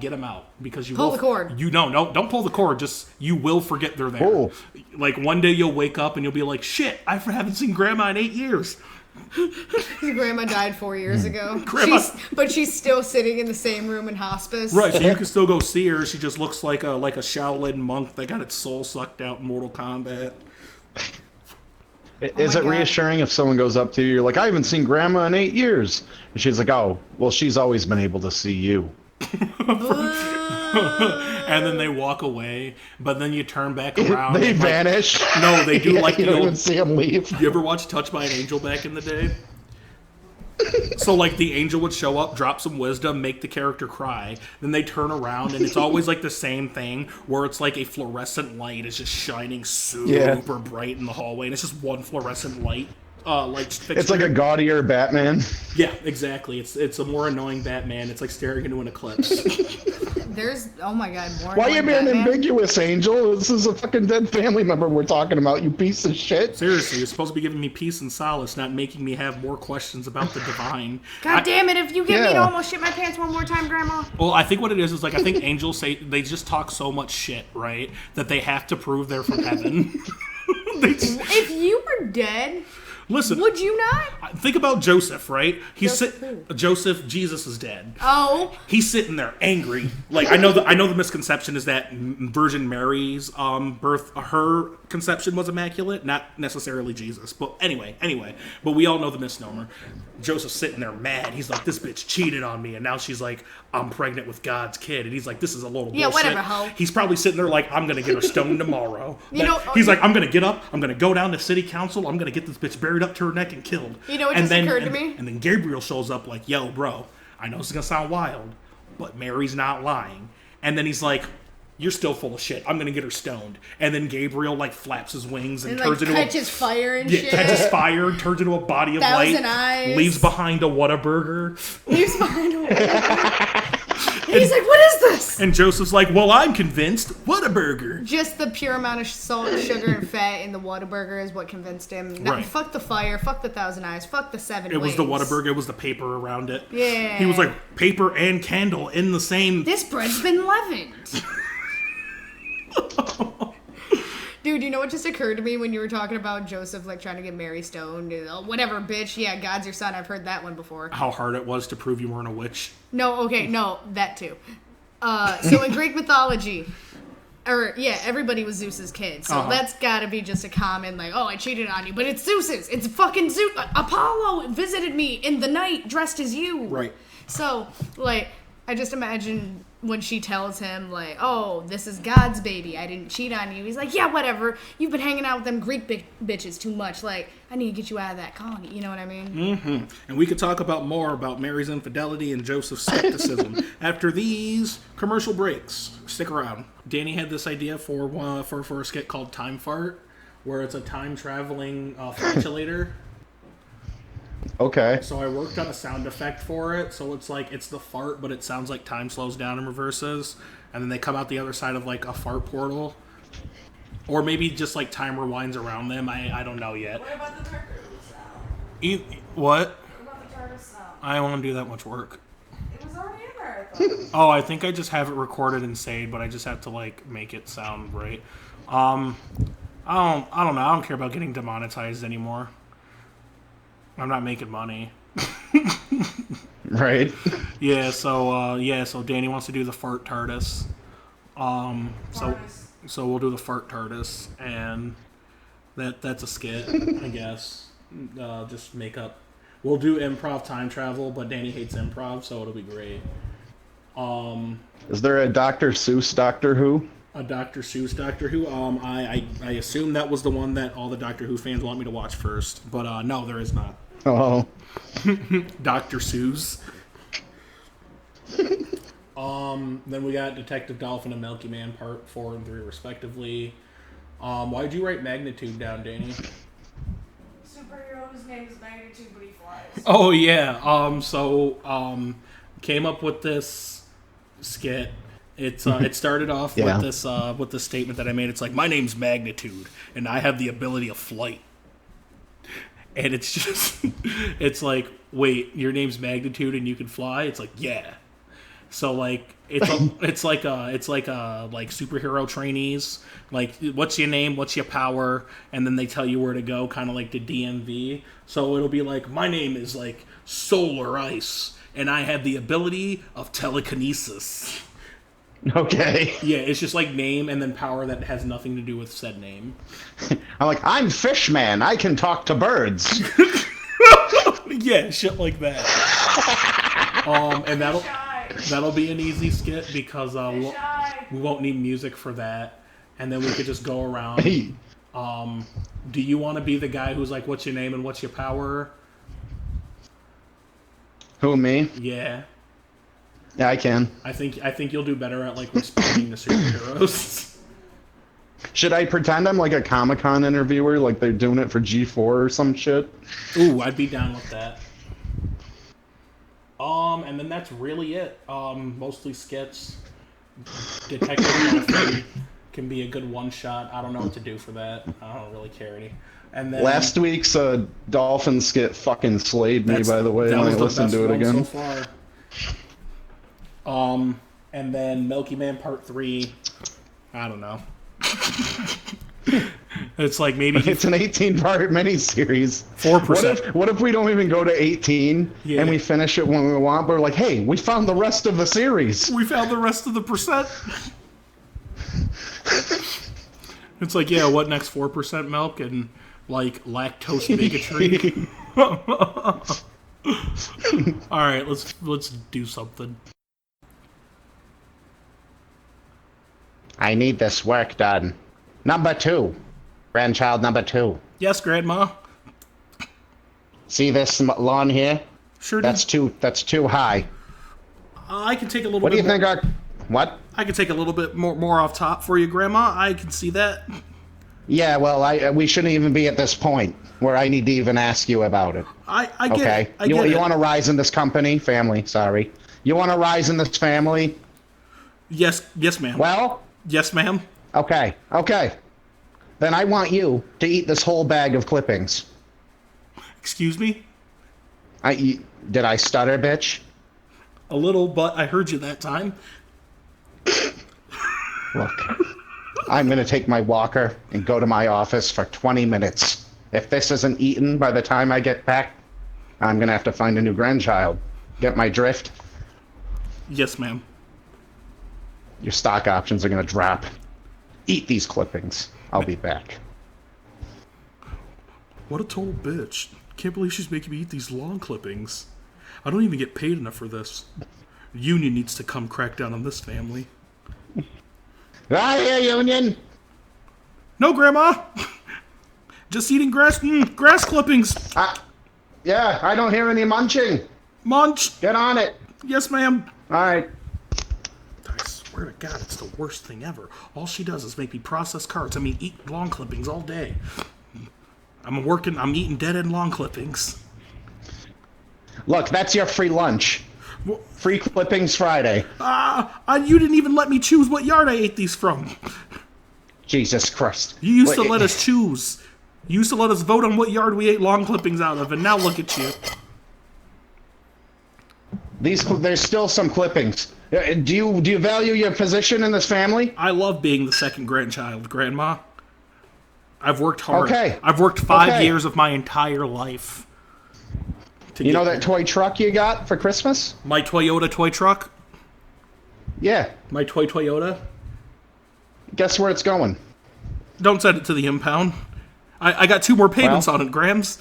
get them out because you pull the cord. You don't pull the cord. Just you will forget they're there. Oh. Like one day you'll wake up and you'll be like, "Shit, I haven't seen Grandma in 8 years." Grandma died 4 years ago. Grandma- But she's still sitting in the same room in hospice. Right, so you can still go see her. She just looks like a Shaolin monk that got its soul sucked out in Mortal Kombat. Is it God. reassuring if someone goes up to you, you're like, I haven't seen Grandma in 8 years? And she's like, oh, well, she's always been able to see you. And then they walk away, but then you turn back around. They and, like, vanish. No, they do like You the don't old. even see them leave. You ever watch Touched by an Angel back in the day? So, like, the angel would show up, drop some wisdom, make the character cry. Then they turn around, and it's always, like, the same thing, where it's, like, a fluorescent light is just shining super bright in the hallway, and it's just one fluorescent light. Fixture. It's like a gaudier Batman. Yeah, exactly. It's a more annoying Batman. It's like staring into an eclipse. Oh my God, more. Why are you being Batman? ambiguous, Angel? This is a fucking dead family member we're talking about, you piece of shit. Seriously, you're supposed to be giving me peace and solace, not making me have more questions about the divine. God damn it, if you get me to Yeah. almost shit my pants one more time, Grandma. Well, I think what it is like I think angels say they just talk so much shit, right? That they have to prove they're from heaven. If you were dead, Listen, would you not? think about Joseph, right? Joseph who? Joseph, Jesus is dead. Oh. He's sitting there angry. Like I know the misconception is that Virgin Mary's birth, her conception was immaculate, not necessarily Jesus. But anyway, but we all know the misnomer. Joseph's sitting there mad. He's like, this bitch cheated on me, and now she's like, I'm pregnant with God's kid, and he's like, this is a little bullshit. Yeah, whatever, ho. He's probably sitting there like, I'm gonna get her stoned tomorrow. You know, He's like, I'm gonna get up, I'm gonna go down to city council, I'm gonna get this bitch buried up to her neck and killed. You know what And just then- occurred to and- me? And then Gabriel shows up like, yo, bro, I know this is gonna sound wild, but Mary's not lying. And then he's like, you're still full of shit. I'm gonna get her stoned. And then Gabriel like flaps his wings and And turns like into catches fire and yeah, shit. catches fire, turns into a body of Thousand light, eyes. leaves behind a Whataburger. Leaves behind him. He's like, what is this? And Joseph's like, well, I'm convinced. Whataburger. Just the pure amount of salt, sugar, and fat in the Whataburger is what convinced him. Right. Fuck the fire, fuck the thousand eyes, fuck the seven It was the wings. Whataburger. It was the paper around it. Yeah. He was like, paper and candle in the same. This bread's been leavened. Dude, you know what just occurred to me when you were talking about Joseph, like, trying to get Mary stoned? Whatever, bitch. Yeah, God's your son. I've heard that one before. How hard it was to prove you weren't a witch. No, okay, no, that too. So in Greek mythology, everybody was Zeus's kid. So that's gotta be just a common, like, oh, I cheated on you. But it's Zeus's. It's fucking Zeus. Apollo visited me in the night dressed as you. Right. So, like, I just imagine when she tells him, like, oh, this is God's baby. I didn't cheat on you. He's like, yeah, whatever. You've been hanging out with them Greek bitches too much. Like, I need to get you out of that colony. You know what I mean? Mm-hmm. And we could talk about more about Mary's infidelity and Joseph's skepticism after these commercial breaks. Stick around. Danny had this idea for a skit called Time Fart, where it's a time-traveling flatulator. Okay. So I worked on a sound effect for it, so it's like, it's the fart, but it sounds like time slows down and reverses, and then they come out the other side of, like, a fart portal. Or maybe just, like, time rewinds around them. I don't know yet. What about the Turkers sound? What? What about the Turkers sound? I don't want to do that much work. It was already in there, I thought. Oh, I think I just have it recorded and saved, but I just have to, like, make it sound right. I don't know. I don't care about getting demonetized anymore. I'm not making money. Right. Yeah, so Danny wants to do the fart TARDIS. So we'll do the fart TARDIS, and that's a skit, I guess. Just make up. We'll do improv time travel, but Danny hates improv, so it'll be great. Is there a Dr. Seuss Doctor Who? A Dr. Seuss Doctor Who. I assume that was the one that all the Doctor Who fans want me to watch first, but no, there is not. Oh. Dr. Seuss. Then we got Detective Dolphin and Milky Man Part 4 and 3 respectively. Why'd you write Magnitude down, Danny? Superhero's name is Magnitude, but he flies. Oh yeah. Came up with this skit, It started off Yeah. with this statement that I made. It's like, my name's Magnitude, and I have the ability of flight. And it's just, it's like, wait, your name's Magnitude and you can fly? It's like, yeah. So like, it's like superhero trainees. Like, what's your name? What's your power? And then they tell you where to go, kind of like the DMV. So it'll be like, my name is like Solar Ice, and I have the ability of telekinesis. Okay. Yeah, it's just like name and then power that has nothing to do with said name. I'm like, I'm Fishman. I can talk to birds. Yeah, shit like that. And that'll be an easy skit because we won't need music for that, and then we could just go around. Hey. Do you want to be the guy who's like, what's your name and what's your power? Who, me? Yeah. Yeah, I can. I think you'll do better at like responding to superheroes. Should I pretend I'm like a Comic-Con interviewer, like they're doing it for G4 or some shit? Ooh, I'd be down with that. And then that's really it. Mostly skits. Detective Murphy can be a good one shot. I don't know what to do for that. I don't really care any. And then Last week's Dolphin skit fucking slayed me, by the way, when I listened to it again. So far. And then Milky Man Part 3, I don't know. It's like maybe It's an 18-part miniseries. 4%. What if we don't even go to 18 Yeah. and we finish it when we want, but we're like, hey, we found the rest of the series. We found the rest of the percent. It's like, yeah, what next? 4% milk and like lactose bigotry. All right, let's do something. I need this work done. Number 2. Grandchild number 2. Yes, Grandma. See this lawn here? Sure. That's too high. I can take a little. What do bit you think our... What? I can take a little bit more off top for you, Grandma. I can see that. Yeah, well, we shouldn't even be at this point where I need to even ask you about it. I get Okay? it. I get You it. want to rise in this family, sorry. You want to rise in this family? Yes, ma'am. Well, Yes, ma'am. okay. Then I want you to eat this whole bag of clippings. Excuse me? Did I stutter, bitch? A little, but I heard you that time. Look, I'm going to take my walker and go to my office for 20 minutes. If this isn't eaten by the time I get back, I'm going to have to find a new grandchild. Get my drift? Yes, ma'am. Your stock options are going to drop. Eat these clippings. I'll be back. What a total bitch. Can't believe she's making me eat these lawn clippings. I don't even get paid enough for this. Union needs to come crack down on this family. Right here, Union! No, Grandma! Just eating grass clippings. Yeah, I don't hear any munching. Munch. Get on it. Yes, ma'am. All right. I swear to God, it's the worst thing ever. All she does is make me process cards. I mean, eat lawn clippings all day. I'm eating dead-end lawn clippings. Look, that's your free lunch. Free clippings Friday. You didn't even let me choose what yard I ate these from. Jesus Christ. You used to let us choose. You used to let us vote on what yard we ate lawn clippings out of, and now look at you. There's still some clippings. Do you value your position in this family? I love being the second grandchild, Grandma. I've worked hard. Okay. I've worked 5 years of my entire life. You know that toy truck you got for Christmas? My Toyota toy truck? Yeah. My Toyota? Guess where it's going? Don't send it to the impound. I got 2 more payments on it, Grams.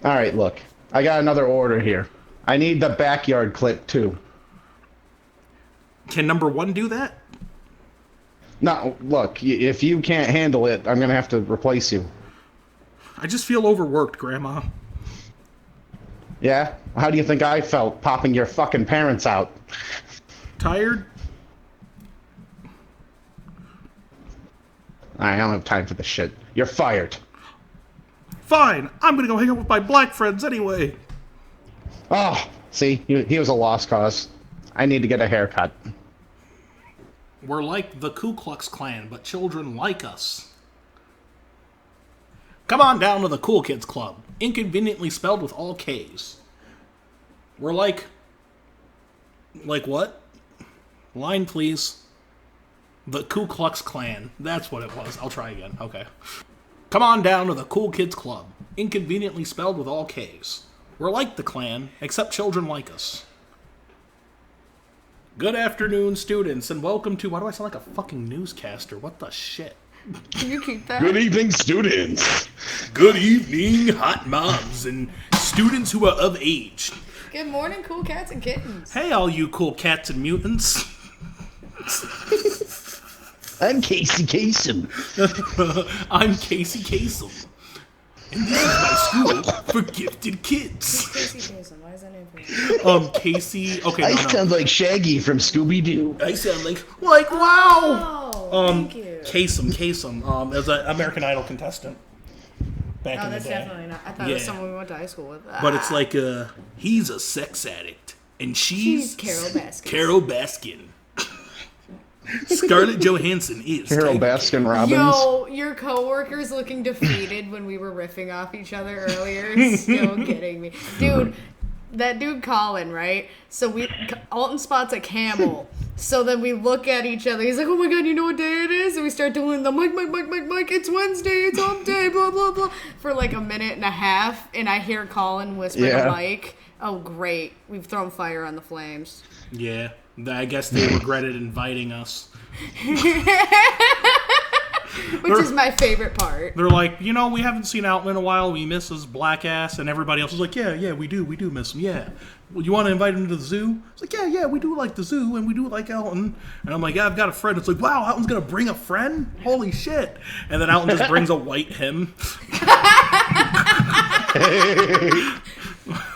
All right, look. I got another order here. I need the backyard clip, too. Can number 1 do that? No, look, if you can't handle it, I'm going to have to replace you. I just feel overworked, Grandma. Yeah? How do you think I felt popping your fucking parents out? Tired? I don't have time for this shit. You're fired. Fine. I'm gonna go hang out with my black friends anyway. Oh, see? He was a lost cause. I need to get a haircut. We're like the Ku Klux Klan, but children like us. Come on down to the Cool Kids Club. Inconveniently spelled with all K's. We're like... Like what? Line, please. The Ku Klux Klan. That's what it was. I'll try again. Okay. Come on down to the Cool Kids Club. Inconveniently spelled with all K's. We're like the Klan, except children like us. Good afternoon, students, and welcome to... Why do I sound like a fucking newscaster? What the shit? Can you keep that? Good evening, students. Good evening, hot moms and students who are of age. Good morning, cool cats and kittens. Hey, all you cool cats and mutants. I'm Casey Kasem. I'm Casey Kasem. And this is my school for gifted kids. Casey Kasem, why is that name for you? Casey... Okay, I no. sound like Shaggy from Scooby-Doo. I sound like wow! Oh, thank you. Kasem, as an American Idol contestant. Back Oh, in the that's day. definitely not. I thought it was someone we went to high school with. But it's like, he's a sex addict. And she's Carol Baskin. Carol Baskin. Scarlett Johansson is Carol Baskin Robbins. Yo, your coworker's looking defeated when we were riffing off each other earlier. It's still kidding me. Dude, that dude Colin, right? So Alton spots a camel. So then we look at each other. He's like, oh my god, you know what day it is? And we start doing the Mike, it's Wednesday, it's hump day, blah, blah, blah. For like a minute and a half. And I hear Colin whisper to Mike, oh great, we've thrown fire on the flames. Yeah, I guess they regretted inviting us. Which is my favorite part. They're like, you know, we haven't seen Alton in a while. We miss his black ass. And everybody else is like, yeah, we do miss him, yeah. Well, you want to invite him to the zoo? It's like, yeah, we do like the zoo, and we do like Alton. And I'm like, yeah, I've got a friend. It's like, wow, Alton's going to bring a friend? Holy shit. And then Alton just brings a white him.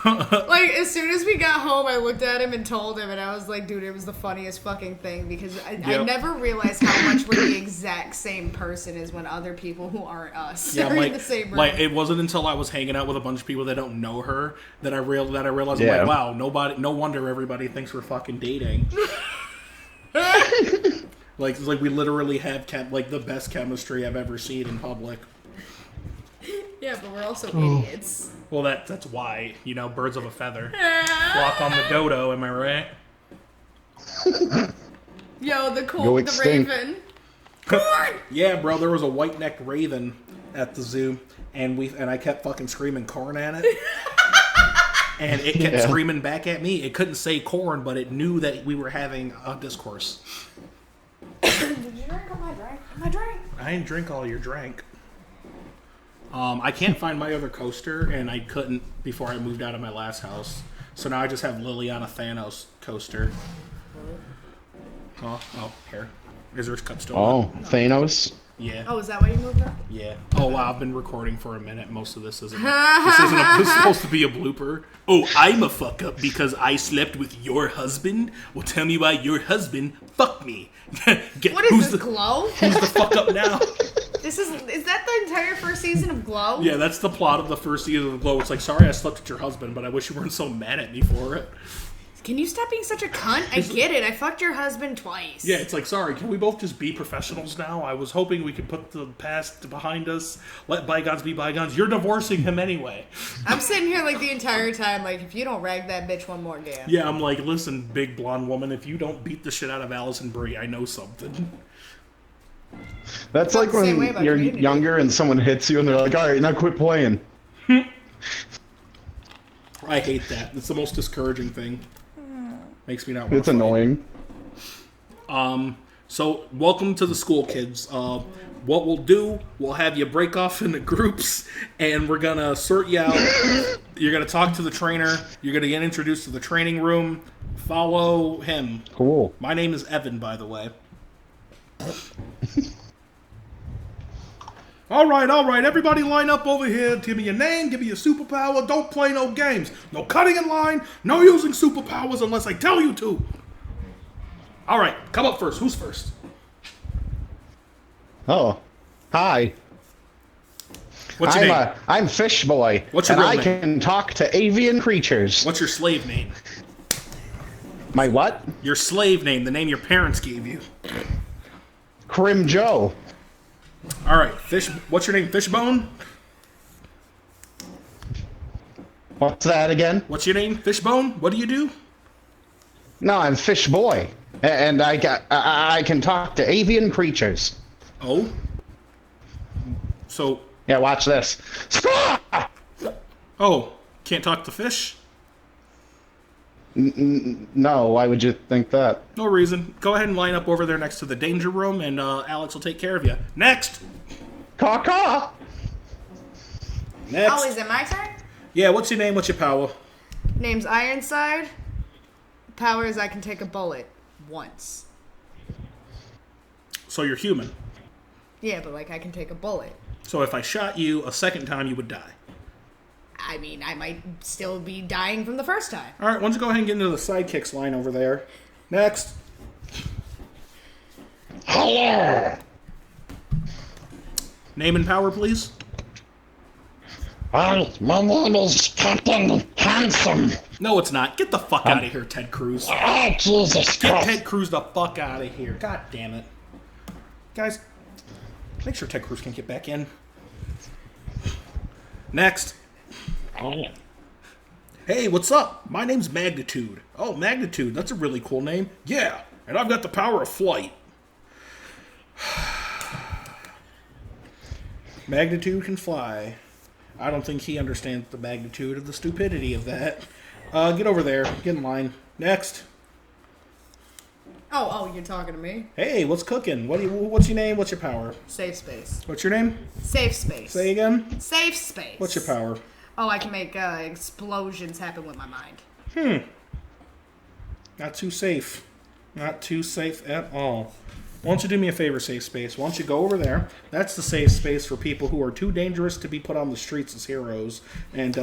Like, as soon as we got home, I looked at him and told him, and I was like, dude, it was the funniest fucking thing, because I never realized how much we're the exact same person as when other people who aren't us are in the same room. Like, it wasn't until I was hanging out with a bunch of people that don't know her that I realized, I'm like, wow, no wonder everybody thinks we're fucking dating. Like, it's like we literally have the best chemistry I've ever seen in public. Yeah, but we're also idiots. Well, that's why, you know, birds of a feather flock on the dodo. Am I right? Yo, Go the extinct. raven. Corn! Yeah, bro, there was a white-necked raven at the zoo, and I kept fucking screaming corn at it. And it kept screaming back at me. It couldn't say corn, but it knew that we were having a discourse. Did you drink all my drink? My drink. I didn't drink all your drink. I can't find my other coaster, and I couldn't before I moved out of my last house. So now I just have Liliana Thanos coaster. Oh, here. Is there cup still? Oh, Thanos. Yeah. Oh, is that why you moved up? Yeah. Oh, wow, I've been recording for a minute. Most of this isn't. This is supposed to be a blooper. Oh, I'm a fuck up because I slept with your husband? Well, tell me why your husband fucked me. What is this, Glow? Who's the fuck up now? Is that the entire first season of Glow? Yeah, that's the plot of the first season of Glow. It's like, sorry I slept with your husband, but I wish you weren't so mad at me for it. Can you stop being such a cunt? I get it. I fucked your husband twice. Yeah, it's like, sorry, can we both just be professionals now? I was hoping we could put the past behind us, let bygones be bygones. You're divorcing him anyway. I'm sitting here like the entire time, like, if you don't rag that bitch one more game. Yeah, I'm like, listen, big blonde woman, if you don't beat the shit out of Allison Brie, I know something. That's like when you're younger and someone hits you and they're like, all right, now quit playing. I hate that. It's the most discouraging thing. Makes me not want It's annoying. So, welcome to the school, kids. What we'll do, we'll have you break off into groups, and we're going to sort you out. You're going to talk to the trainer. You're going to get introduced to the training room. Follow him. Cool. My name is Evan, by the way. All right, everybody line up over here. Give me your name, give me your superpower. Don't play no games. No cutting in line, no using superpowers unless I tell you to. All right, come up first. Who's first? Oh, hi. What's your name? I'm Fish Boy. What's your and real I name? can talk to avian creatures. What's your slave name? My what? Your slave name, the name your parents gave you. Crim Joe. All right, Fish. What's your name? Fishbone. What's that again? What's your name? Fishbone. What do you do? No, I'm Fish Boy, and I can talk to avian creatures. Oh. So. Yeah, watch this. Oh, can't talk to fish? No, why would you think that? No reason. Go ahead and line up over there next to the danger room, and Alex will take care of you. Next. Caw-caw. Next. Oh, is it my turn? Yeah, what's your name? What's your power? Name's Ironside. Power is I can take a bullet once. So you're human. Yeah, but like I can take a bullet. So if I shot you a second time, you would die. I mean, I might still be dying from the first time. All right, why don't you go ahead and get into the sidekicks line over there. Next. Hello. Name and power, please. Hi, my name is Captain Handsome. No, it's not. Get the fuck out of here, Ted Cruz. Oh, Jesus Get Christ. Ted Cruz the fuck out of here. God damn it. Guys, make sure Ted Cruz can get back in. Next. Hey, what's up? My name's Magnitude. Oh, Magnitude. That's a really cool name. Yeah, and I've got the power of flight. Magnitude can fly. I don't think he understands the magnitude of the stupidity of that. Get over there. Get in line. Next. Oh, you're talking to me? Hey, what's cooking? What's your name? What's your power? Safe space. What's your name? Safe space. Say again. Safe space. What's your power? Oh, I can make explosions happen with my mind. Not too safe. Not too safe at all. Why don't you do me a favor, Safe Space? Why don't you go over there? That's the safe space for people who are too dangerous to be put on the streets as heroes. And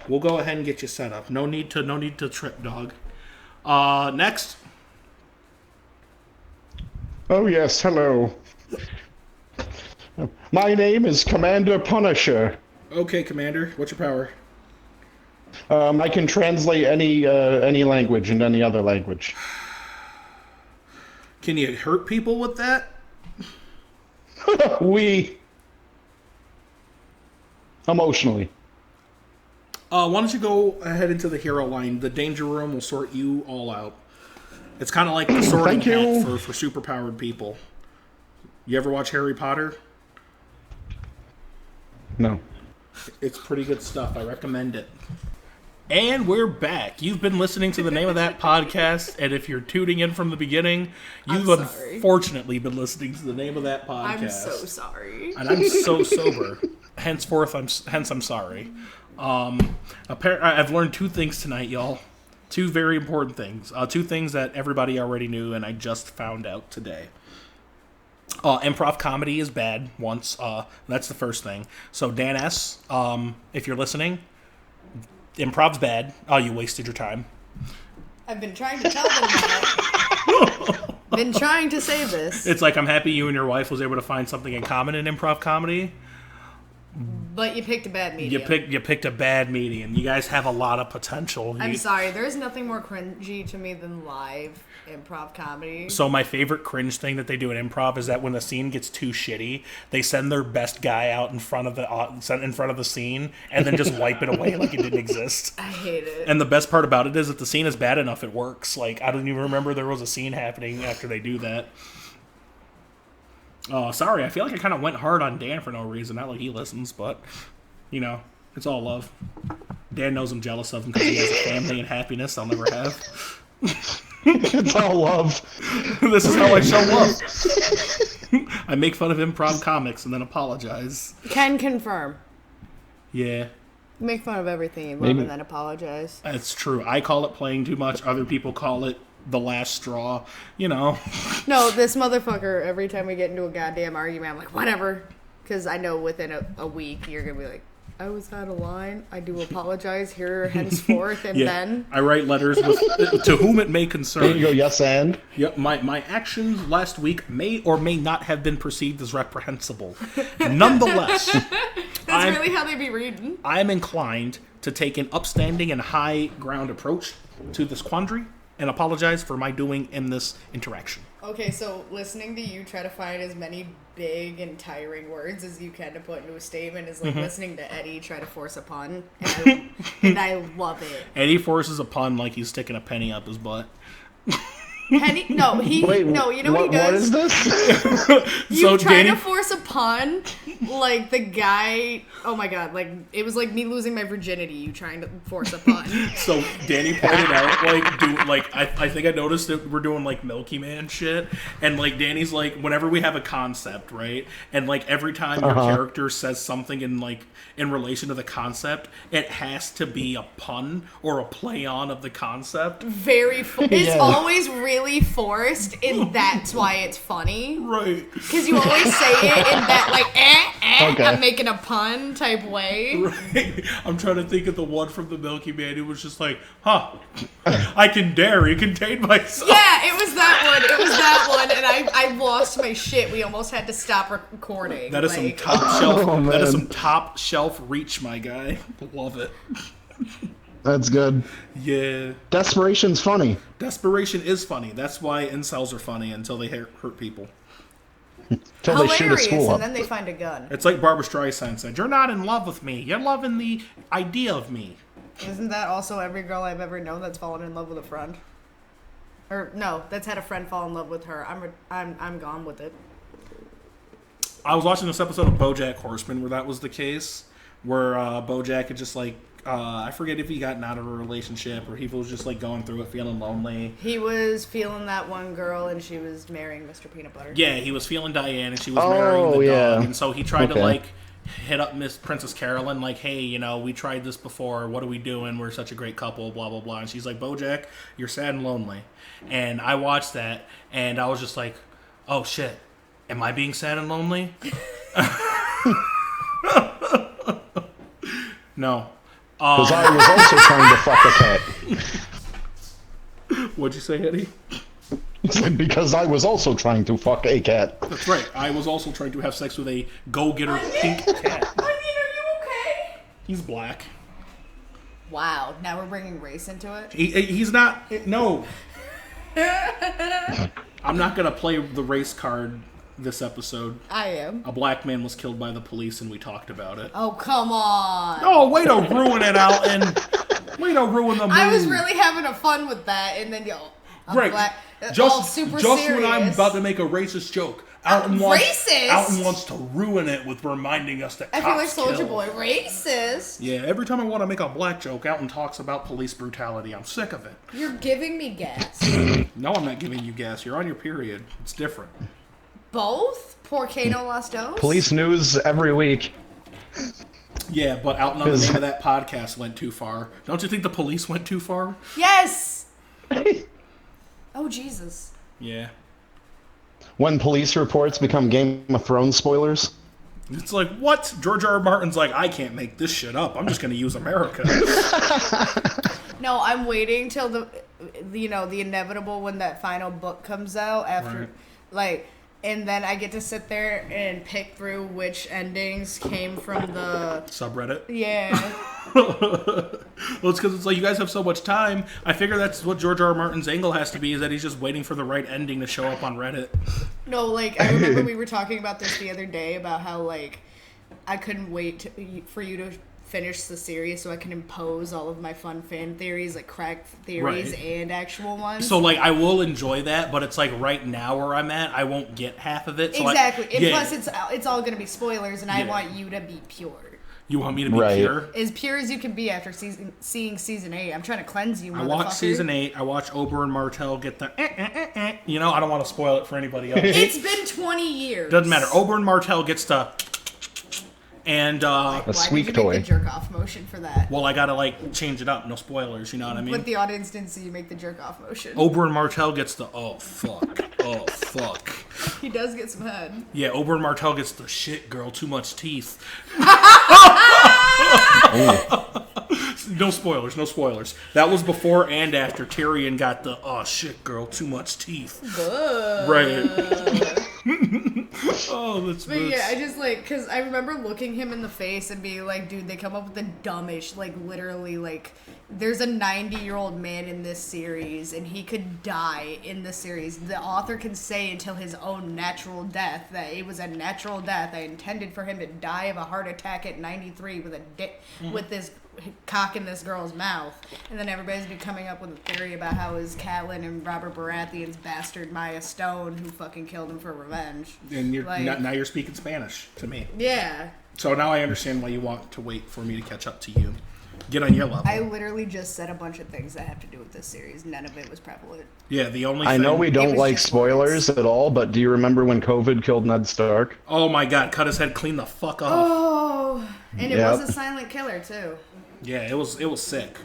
we'll go ahead and get you set up. No need to trip, dog. Next. Oh, yes, hello. My name is Commander Punisher. Okay, Commander. What's your power? I can translate any language into any other language. Can you hurt people with that? Emotionally. Why don't you go ahead into the hero line? The danger room will sort you all out. It's kind of like the sorting Thank you. hat for superpowered people. You ever watch Harry Potter? No. It's pretty good stuff. I recommend it. And we're back. You've been listening to the name of that podcast, and if you're tuning in from the beginning, you've unfortunately been listening to the name of that podcast. I'm so sorry. And I'm so sober. Henceforth, I'm sorry. I've learned two things tonight, y'all. Two very important things. Two things that everybody already knew, and I just found out today. Improv comedy is bad once. That's the first thing. So Dan S., if you're listening, improv's bad. Oh, you wasted your time. I've been trying to tell them that. Been trying to say this. It's like I'm happy you and your wife was able to find something in common in improv comedy. But you picked a bad medium. You picked a bad medium. You guys have a lot of potential. I'm sorry. There's nothing more cringy to me than live improv comedy. So my favorite cringe thing that they do in improv is that when the scene gets too shitty, they send their best guy out in front of the scene and then just wipe it away like it didn't exist. I hate it. And the best part about it is that the scene is bad enough it works. Like I don't even remember there was a scene happening after they do that. Sorry, I feel like I kind of went hard on Dan for no reason. Not like he listens, but, you know, it's all love. Dan knows I'm jealous of him because he has a family and happiness I'll never have. It's all love. This is how I show love. I make fun of improv comics and then apologize. Can confirm. Yeah. Make fun of everything you love and then apologize. That's true. I call it playing too much. Other people call it the last straw, you know. No, this motherfucker, every time we get into a goddamn argument, I'm like, whatever. Because I know within a week, you're going to be like, I was out of line. I do apologize here henceforth and then. I write letters to whom it may concern. There you go, yes and. Yep, my actions last week may or may not have been perceived as reprehensible. Nonetheless, That's really how they be reading. I'm inclined to take an upstanding and high ground approach to this quandary and apologize for my doing in this interaction. Okay, so listening to you try to find as many big and tiring words as you can to put into a statement is like listening to Eddie try to force a pun, and I love it. Eddie forces a pun like he's sticking a penny up his butt. Penny, no, you know what he does? What is this? You So try Danny- to force a pun, like the guy. Oh my god! Like it was like me losing my virginity. You trying to force a pun. So Danny pointed out, I think I noticed that we're doing like Milky Man shit, and like Danny's like, whenever we have a concept, right, and like every time your character says something in relation to the concept, it has to be a pun or a play on of the concept. It's always really forced, and that's why it's funny. Right. Because you always say it in that like Okay. I'm making a pun type way. Right. I'm trying to think of the one from the Milky Man. It was just like, I can dairy contain myself. Yeah, it was that one, and I lost my shit. We almost had to stop recording. That is some like, top shelf. Oh, that is man. some top shelf reach, my guy. Love it. That's good. Yeah. Desperation's funny. Desperation is funny. That's why incels are funny until they hurt people. Till they shoot a hilarious, school and up. then they find a gun. It's like Barbara Streisand said, "You're not in love with me. You're loving the idea of me." Isn't that also every girl I've ever known that's fallen in love with a friend? Or no, that's had a friend fall in love with her. I'm gone with it. I was watching this episode of BoJack Horseman where that was the case, where BoJack had just like I forget if he gotten out of a relationship or he was just like going through it, feeling lonely. He was feeling that one girl, and she was marrying Mr. Peanut Butter. Yeah, he was feeling Diane, and she was marrying the yeah. dog, and so he tried to Okay. like hit up Miss Princess Carolyn, like, "Hey, you know, we tried this before. What are we doing? We're such a great couple." Blah blah blah. And she's like, "BoJack, you're sad and lonely." And I watched that, and I was just like, "Oh shit, am I being sad and lonely?" No. Because I was also trying to fuck a cat. What'd you say, Eddie? Because I was also trying to fuck a cat. That's right. I was also trying to have sex with a go-getter pink cat. I mean, are you okay? He's black. Wow, now we're bringing race into it. He's not. No. I'm not gonna play the race card this episode. I am. A black man was killed by the police, and we talked about it. Oh, come on. Oh, way to ruin it, Alton. Way to ruin the mood. I was really having a fun with that, and then I'm Right. black, all Just super when serious. I'm about to make a racist joke, Alton racist? wants to ruin it with reminding us that I cops feel like Soldier kill. Boy racist. Yeah, every time I want to make a black joke, Alton talks about police brutality. I'm sick of it. You're giving me gas. No, I'm not giving you gas. You're on your period. It's different. Both? Por qué no las dos? Police news every week. Yeah, but Alton on the name of that podcast went too far. Don't you think the police went too far? Yes! Oh, Jesus. Yeah. When police reports become Game of Thrones spoilers. It's like, what? George R. R. Martin's like, I can't make this shit up. I'm just going to use America. No, I'm waiting till the inevitable when that final book comes out after, Right. and then I get to sit there and pick through which endings came from the, Subreddit. yeah. Well, it's because it's like, you guys have so much time. I figure that's what George R. R. Martin's angle has to be, is that he's just waiting for the right ending to show up on Reddit. No, I remember we were talking about this the other day about how, I couldn't wait for you to finish the series so I can impose all of my fun fan theories, crack theories Right. and actual ones. So, I will enjoy that, but it's right now where I'm at, I won't get half of it. So exactly. And yeah. plus, it's all going to be spoilers, and I Yeah. want you to be pure. You want me to be Right. pure? As pure as you can be after seeing season 8. I'm trying to cleanse you, I motherfucker. watched season 8. I watched Ober and Martell get the You know, I don't want to spoil it for anybody else. It's been 20 years. Doesn't matter. Ober and Martell gets the and Why squeak did you toy. make the jerk-off motion for that? well, I gotta change it up. No spoilers. You know what I mean? But the audience didn't see you make the jerk-off motion. Ober and Martell gets the oh fuck. He does get some head. Yeah, Ober and Martell gets the shit girl, too much teeth. No spoilers, no spoilers. That was before and after Tyrion got the oh shit girl, too much teeth. Right. Oh, that's But yeah, I just like, because I remember looking him in the face and being like, dude, they come up with the dumbest, like, literally, like, there's a 90-year-old man in this series, and he could die in the series. The author can say until his own natural death that it was a natural death. I intended for him to die of a heart attack at 93 with a dick, with this cock in this girl's mouth. And then everybody's been coming up with a theory about how it was Catelyn and Robert Baratheon's bastard Maya Stone who fucking killed him for revenge. And you're Like- now you're speaking Spanish to me. Yeah. So now I understand why you want to wait for me to catch up to you. Get on your level. I literally just said a bunch of things that have to do with this series. None of it was prevalent. Yeah, the only I thing... know we don't was like just spoilers at all, but do you remember when COVID killed Ned Stark? Oh my god, cut his head clean the fuck off. Oh, and it Yep. was a silent killer too. Yeah, it was sick.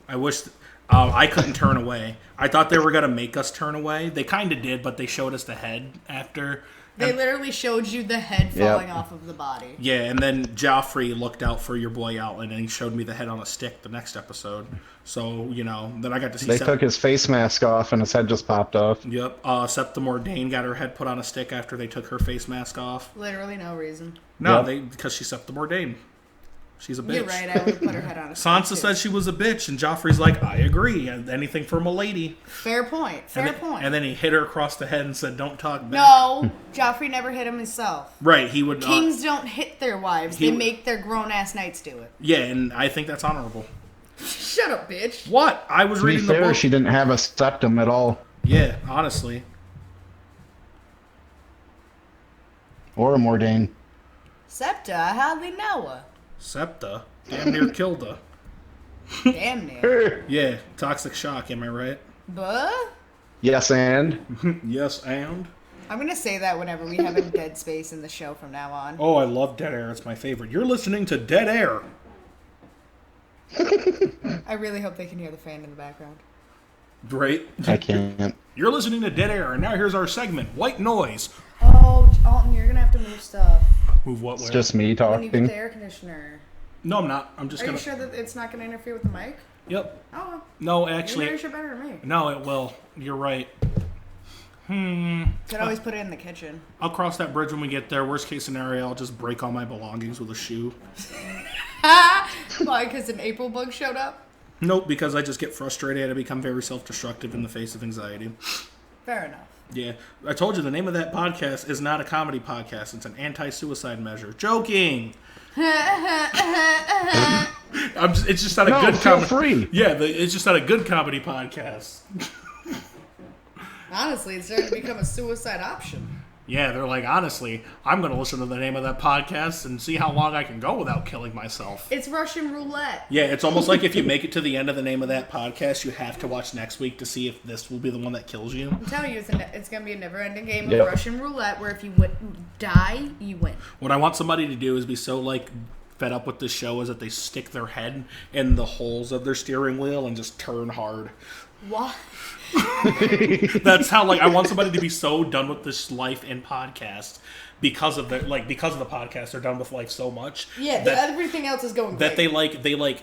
I wish I couldn't turn away. I thought they were gonna make us turn away. They kind of did, but they showed us the head after. They And- literally showed you the head Yep. falling off of the body. yeah, and then Joffrey looked out for your boy Outland, and he showed me the head on a stick the next episode. So then I got to see. They took his face mask off and his head just popped off. Yep, Septa Mordain got her head put on a stick after they took her face mask off. Literally no reason. No, Yep. because she's Septa Mordain. She's a bitch. You're right. I would have put her head on a stick, Sansa too. said she was a bitch, and Joffrey's like, I agree. Anything for milady. Fair point. Fair point. And then he hit her across the head and said, don't talk back. No, Joffrey never hit him himself. Right, he would... Kings don't hit their wives. he They would- make their grown-ass knights do it. yeah, and I think that's honorable. Shut up, bitch. What? I was To be reading the fair, book. she didn't have a septum at all. Yeah, honestly. Or a Mordain. Septa, I hardly know her. Septa. Damn near killed her. Damn near. Yeah, toxic shock, am I right? But Yes, and? Yes, and? I'm gonna say that whenever we have a dead space in the show from now on. Oh, I love Dead Air. It's my favorite. You're listening to Dead Air. I really hope they can hear the fan in the background. Right? I can't. You're listening to Dead Air, and now here's our segment, White Noise. Oh, Alton, you're gonna have to move stuff Move what It's way? just me when you talking. get the air conditioner. No, I'm not. I'm just Are gonna... you sure that it's not gonna interfere with the mic? Yep. Oh, No, you actually... know you're better than me. No, it will. You're right. Could always put it in the kitchen. I'll cross that bridge when we get there. Worst case scenario, I'll just break all my belongings with a shoe. Why? Because an April bug showed up? Nope, because I just get frustrated. I become very self-destructive in the face of anxiety. Fair enough. Yeah. I told you the name of that podcast is not a comedy podcast. It's an anti-suicide measure. Joking! It's just not a No, good feel comedy. free. Yeah, it's just not a good comedy podcast. Honestly, it's starting to become a suicide option. Yeah, they're like, honestly, I'm going to listen to the name of that podcast and see how long I can go without killing myself. It's Russian roulette. Yeah, it's almost like if you make it to the end of the name of that podcast, you have to watch next week to see if this will be the one that kills you. I'm telling you, it's going to be a never-ending game Yep. of Russian roulette where if you die, you win. What I want somebody to do is be so, fed up with this show is that they stick their head in the holes of their steering wheel and just turn hard. What? That's how, I want somebody to be so done with this life and podcast because of the podcast. They're done with life so much. Yeah, that, everything else is going that great. they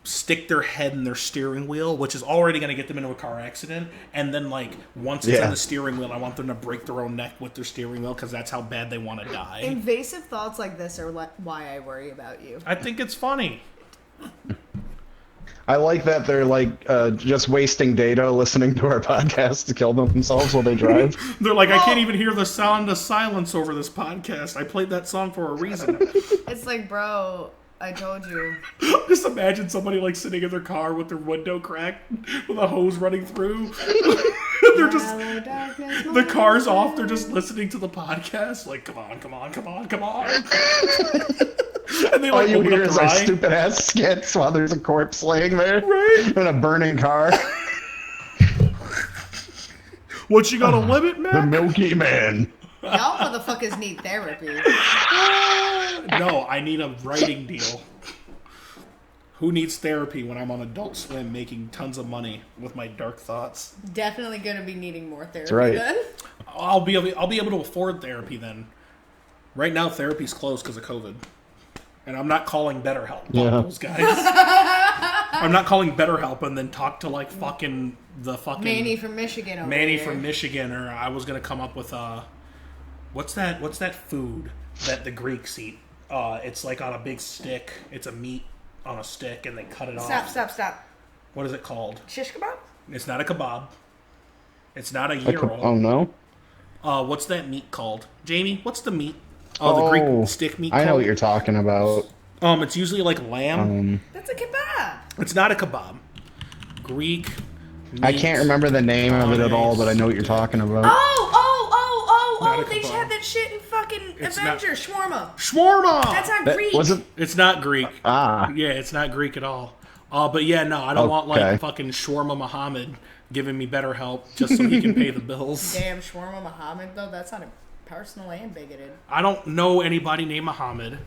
stick their head in their steering wheel, which is already going to get them into a car accident. And then, once it's in the steering wheel, I want them to break their own neck with their steering wheel because that's how bad they want to die. Invasive thoughts like this are why I worry about you. I think it's funny. I like that they're just wasting data listening to our podcast to kill themselves while they drive. They're like, I can't even hear the sound of silence over this podcast. I played that song for a reason. It's like, bro, I told you. Just imagine somebody sitting in their car with their window cracked, with a hose running through. They're just the car's off. They're just listening to the podcast. Come on, come on, come on, come on. And they All you open hear up is their our eye. stupid ass skits while there's a corpse laying there Right. in a burning car. What you got a limit, The man? Milky Man. Y'all motherfuckers need therapy. No, I need a writing deal. Who needs therapy when I'm on Adult Swim making tons of money with my dark thoughts? Definitely gonna be needing more therapy right. then. I'll be able to afford therapy then. Right now, therapy's closed because of COVID. And I'm not calling BetterHelp. Yeah. Those guys. I'm not calling BetterHelp and then talk to the fucking Manny from Michigan over Manny here. from Michigan, or I was gonna come up with What's that food that the Greeks eat? It's like on a big stick. It's a meat on a stick, and they cut it off. Stop. What is it called? Shish kebab? It's not a kebab. It's not a gyro. Oh no. What's that meat called? Jamie, what's the meat? Oh, the Greek stick meat. I know called? what you're talking about. It's usually like lamb. That's a kebab. It's not a kebab. Greek. I can't remember the name of it at all, but I know what you're talking about. Oh, Not a they kebab. had that shit in fucking It's Avengers, shawarma. Shawarma. That's not That- Greek. was it? It's not Greek. Ah. Yeah, it's not Greek at all. But yeah, no, I don't want Okay. like fucking Shawarma Muhammad giving me better help just so he can pay the bills. Damn, shawarma Muhammad, though, that sounded personal and bigoted. I don't know anybody named Muhammad,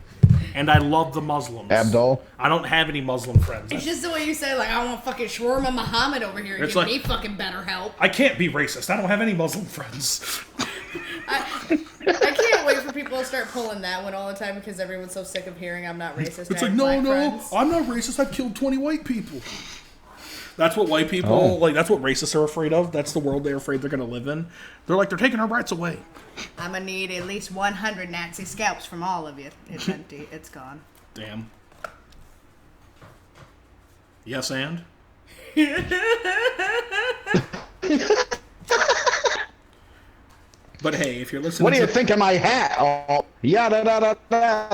and I love the Muslims. Abdul. I don't have any Muslim friends. It's just the way you say, like, I want fucking shawarma Muhammad over here It's give like- me fucking better help. I can't be racist. I don't have any Muslim friends. I can't wait for people to start pulling that one all the time because everyone's so sick of hearing I'm not racist. It's I like, have no, black no, friends. I'm not racist. I've killed 20 white people. That's what white people, like, that's what racists are afraid of. That's the world they're afraid they're going to live in. They're like, they're taking our rights away. I'm gonna need at least 100 Nazi scalps from all of you. It's empty. It's gone. Damn. Yes, and? But hey, if you're listening What do you to... think of my hat? Oh, yada da da da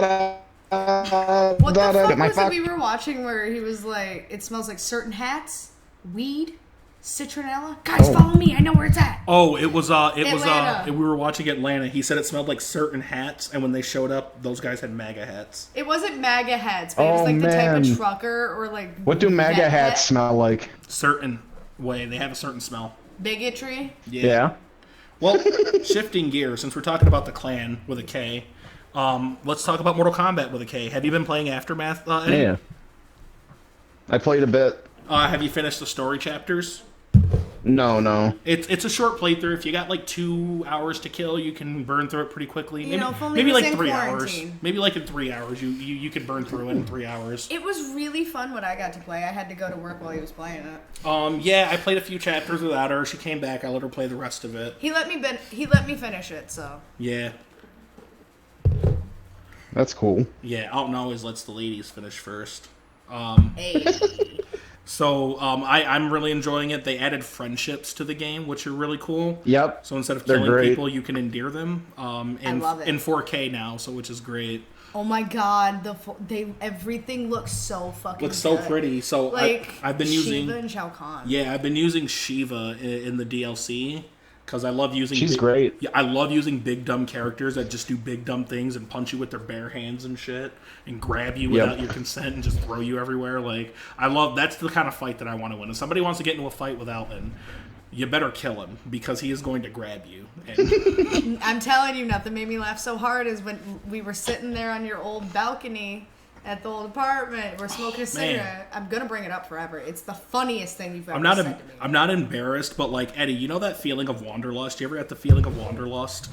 da. What the fuck my was it we were watching where he was like, it smells like certain hats, weed, citronella? Guys, follow me. I know where it's at. Oh, it was Atlanta. we were watching Atlanta. He said it smelled like certain hats, and when they showed up, those guys had MAGA hats. It wasn't MAGA hats, but it was Oh, like the type man. of trucker or like. What do MAGA vet hats hat smell like? Certain way. They have a certain smell. Bigotry. Yeah. Well, shifting gears, since we're talking about the clan with a K, let's talk about Mortal Kombat with a K. Have you been playing Aftermath, Eddie? Yeah. I played a bit. Have you finished the story chapters? No. It's a short playthrough. If you got like 2 hours to kill, you can burn through it pretty quickly. You Maybe, know, if only maybe it was like in 3 hours. quarantine. Maybe like in 3 hours, you could burn through it in 3 hours. It was really fun when I got to play. I had to go to work while he was playing it. Yeah, I played a few chapters without her. She came back. I let her play the rest of it. He let me finish it, so. Yeah. That's cool. Yeah, Alton always lets the ladies finish first. Hey. So I'm really enjoying it. They added friendships to the game, which are really cool. Yep. So instead of They're killing great. people, you can endear them. In, love it. in 4K now, so which is great. Oh my god, everything looks so fucking Looks so good. pretty. So Like, I've been using Shiva and Shao Kahn. Yeah, I've been using Shiva in the DLC because I love using. She's great. Yeah, I love using big dumb characters that just do big dumb things and punch you with their bare hands and shit and grab you without your consent and just throw you everywhere. Like that's the kind of fight that I want to win. If somebody wants to get into a fight with Alton, you better kill him because he is going to grab you. And I'm telling you, nothing made me laugh so hard as when we were sitting there on your old balcony at the old apartment. We're smoking a cigarette. I'm gonna bring it up forever. It's the funniest thing you've ever said to me. I'm not embarrassed, but like Eddie, you know that feeling of wanderlust? You ever get the feeling of wanderlust?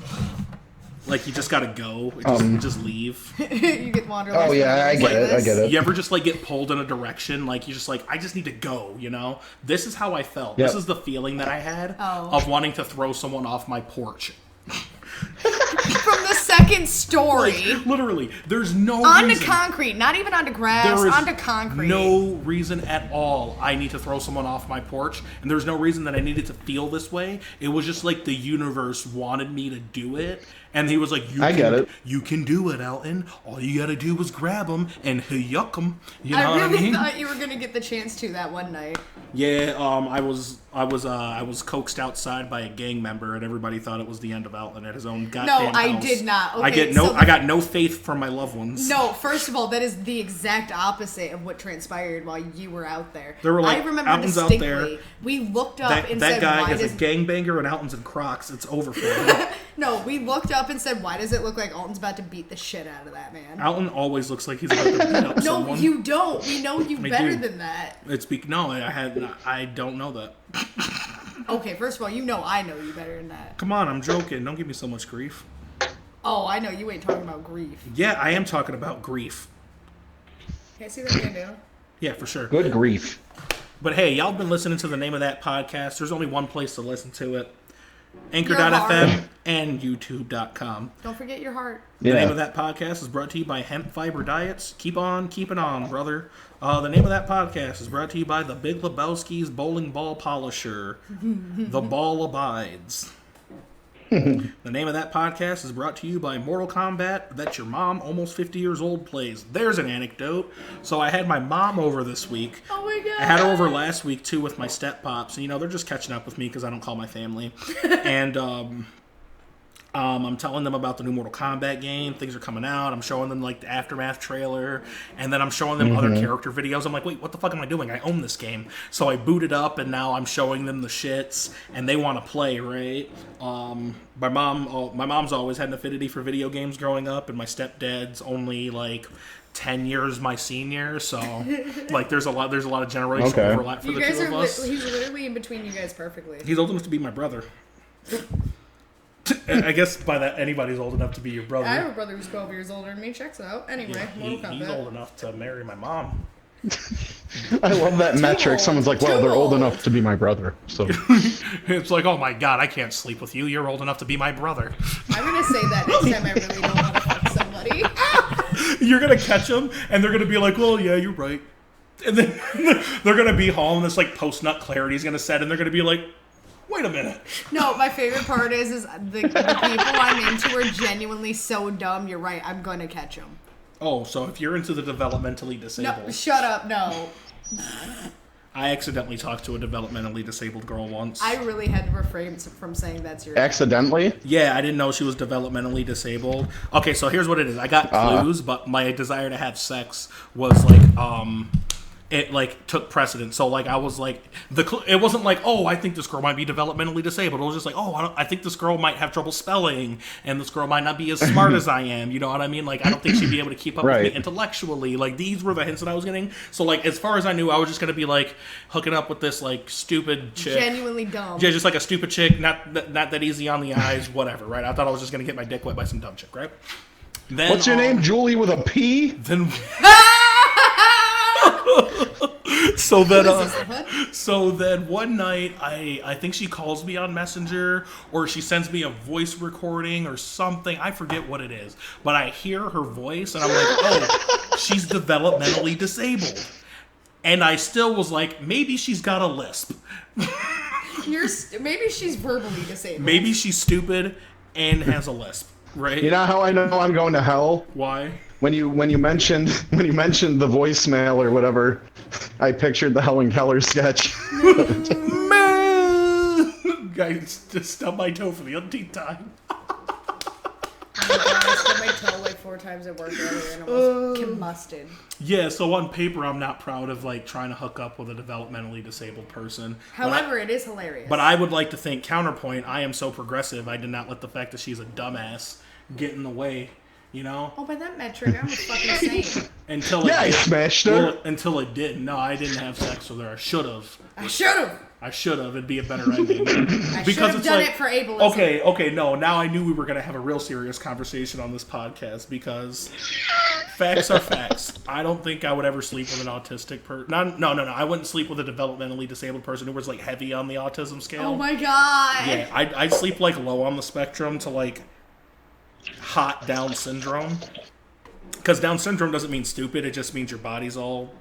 Like you just gotta go, just leave. You get wanderlust. Oh yeah, I get it. You ever just like get pulled in a direction, like you just like I just need to go, you know? This is how I felt. Yep. This is the feeling that I had of wanting to throw someone off my porch. From the second story. Like, literally, there's no Onto reason. concrete, not even onto grass, There is onto concrete. no reason at all I need to throw someone off my porch, and there's no reason that I needed to feel this way. It was just like the universe wanted me to do it, and he was like, you can do it, Alton. All you gotta do was grab him and yuck him. You know I really what I mean? thought you were gonna get the chance to that one night. Yeah, I was coaxed outside by a gang member, and everybody thought it was the end of Alton at his own goddamn house. I did not. I Okay, got no faith from my loved ones. No, first of all, that is the exact opposite of what transpired while you were out there. They were like, I remember Alton's out distinctly. there. We looked up That and said, guy "Why is a does?" gangbanger, and Alton's in Crocs. It's over for him. No, we looked up and said, "Why does it look like Alton's about to beat the shit out of that man?" Alton always looks like he's about to beat up No, someone. you don't. We know you I better do. than that. I don't know that. Okay, first of all, you know I know you better than that. Come on, I'm joking. Don't give me so much grief. Oh, I know you ain't talking about grief. Yeah, I am talking about grief. Can I see that man down? Yeah, for sure. Good grief. But hey, y'all been listening to the name of that podcast. There's only one place to listen to it. Anchor.fm, and YouTube.com. Don't forget your heart. The name of that podcast is brought to you by Hemp Fiber Diets. Keep on keeping on, brother. The name of that podcast is brought to you by the Big Lebowski's Bowling Ball Polisher. The Ball Abides. The name of that podcast is brought to you by Mortal Kombat that your mom, almost 50 years old, plays. There's an anecdote. So I had my mom over this week. Oh my god. I had her over last week, too, with my step-pops. And, they're just catching up with me because I don't call my family. And, I'm telling them about the new Mortal Kombat game. Things are coming out. I'm showing them, the Aftermath trailer. And then I'm showing them other character videos. I'm like, wait, what the fuck am I doing? I own this game. So I boot it up, and now I'm showing them the shits. And they want to play, right? My mom's always had an affinity for video games growing up. And my stepdad's only, 10 years my senior. So, there's a lot of generational overlap for the two of us. He's literally in between you guys perfectly. He's old enough to be my brother. I guess by that, anybody's old enough to be your brother. I have a brother who's 12 years older than me. Checks out. Anyway, he's old enough to marry my mom. I love that metric. Someone's like, well, they're old enough to be my brother. So it's like, oh my god, I can't sleep with you. You're old enough to be my brher. I'm going to say that next time I really don't want to fuck somebody. You're going to catch them, and they're going to be like, well, yeah, you're right. And then they're going to be home, and this post-nut clarity is going to set, and they're going to be like, wait a minute. No, my favorite part is the people I'm into are genuinely so dumb. You're right. I'm going to catch them. Oh, so if you're into the developmentally disabled. No, shut up. No. I accidentally talked to a developmentally disabled girl once. I really had to refrain from saying that's your... Accidentally? Yeah, I didn't know she was developmentally disabled. Okay, so here's what it is. I got clues, but my desire to have sex was it took precedence. So I was it wasn't oh, I think this girl might be developmentally disabled. It was just oh, I think this girl might have trouble spelling, and this girl might not be as smart as I am. You know what I mean? I don't think she'd be able to keep up with me intellectually. These were the hints that I was getting. So as far as I knew, I was just gonna be hooking up with this stupid chick, genuinely dumb. Yeah, just a stupid chick, not that easy on the eyes, whatever. Right? I thought I was just gonna get my dick wet by some dumb chick. Right? Then, what's your name? Julie with a P? Then. So then one night, I think she calls me on Messenger, or she sends me a voice recording or something. I forget what it is. But I hear her voice, and I'm like, oh, she's developmentally disabled. And I still was like, maybe she's got a lisp. Maybe she's verbally disabled. Maybe she's stupid and has a lisp, right? You know how I know I'm going to hell? Why? When you mentioned the voicemail or whatever, I pictured the Helen Keller sketch. Guys, just stubbed my toe for the umpteenth time. I stubbed my toe 4 times at work earlier and almost combusted. Yeah, so on paper, I'm not proud of trying to hook up with a developmentally disabled person. However, it is hilarious. But I would like to think, counterpoint, I am so progressive, I did not let the fact that she's a dumbass get in the way. Oh, by that metric, I'm a fucking saint. I smashed her. Well, until it didn't. No, I didn't have sex with her. I should have. I should have. It'd be a better ending. I should have done it for ableism. Okay, no. Now I knew we were going to have a real serious conversation on this podcast because facts are facts. I don't think I would ever sleep with an autistic person. No. I wouldn't sleep with a developmentally disabled person who was heavy on the autism scale. Oh my god. Yeah, I'd sleep low on the spectrum to hot Down syndrome, because Down syndrome doesn't mean stupid, it just means your body's all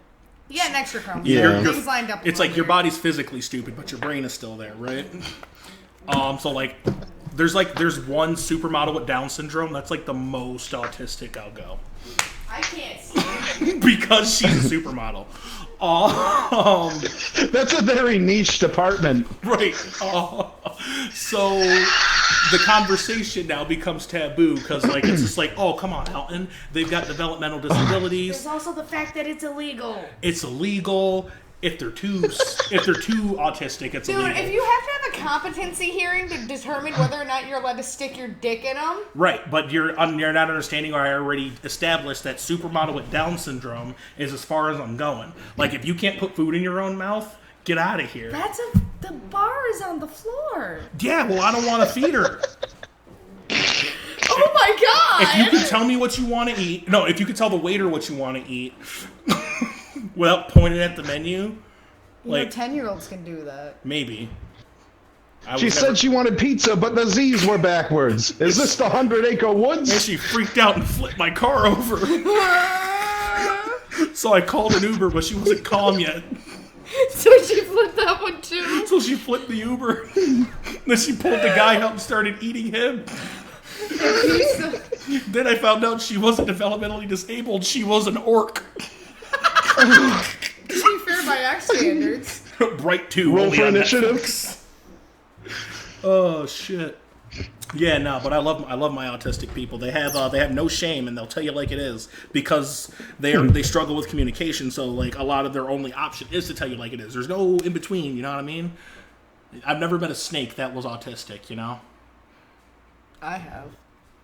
an extra chromosome. Yeah. Things lined up. It's your body's physically stupid, but your brain is still there, right? So there's one supermodel with Down syndrome that's the most autistic I'll go. I can't see because she's a supermodel. That's a very niche department. Right. So the conversation now becomes taboo because it's just oh, come on, Elton. They've got developmental disabilities. There's also the fact that it's illegal. It's illegal. If they're too autistic, it's illegal. Dude, if you have to have a competency hearing to determine whether or not you're allowed to stick your dick in them. Right, but you're not understanding, or I already established that supermodel with Down syndrome is as far as I'm going. If you can't put food in your own mouth, get out of here. The bar is on the floor. Yeah, well, I don't want to feed her. Oh my god! If you can tell me what you want to eat, if you can tell the waiter what you want to eat, without pointing at the menu, 10-year-olds can do that. Maybe. She said she wanted pizza, but the Z's were backwards. Is this the 100-acre And woods? she freaked out and flipped my car over. So I called an Uber, but she wasn't calm yet. So she flipped that one too. So she flipped the Uber. Then she pulled the guy out and started eating him. Then I found out she wasn't developmentally disabled. She was an orc. To be fair by X standards. Bright 2. Roll only for on initiative. Netflix. Oh shit. Yeah, no, but I love my autistic people. They have no shame and they'll tell you like it is because they struggle with communication. So like a lot of their only option is to tell you like it is. There's no in between. You know what I mean? I've never met a snake that was autistic. You know. I have.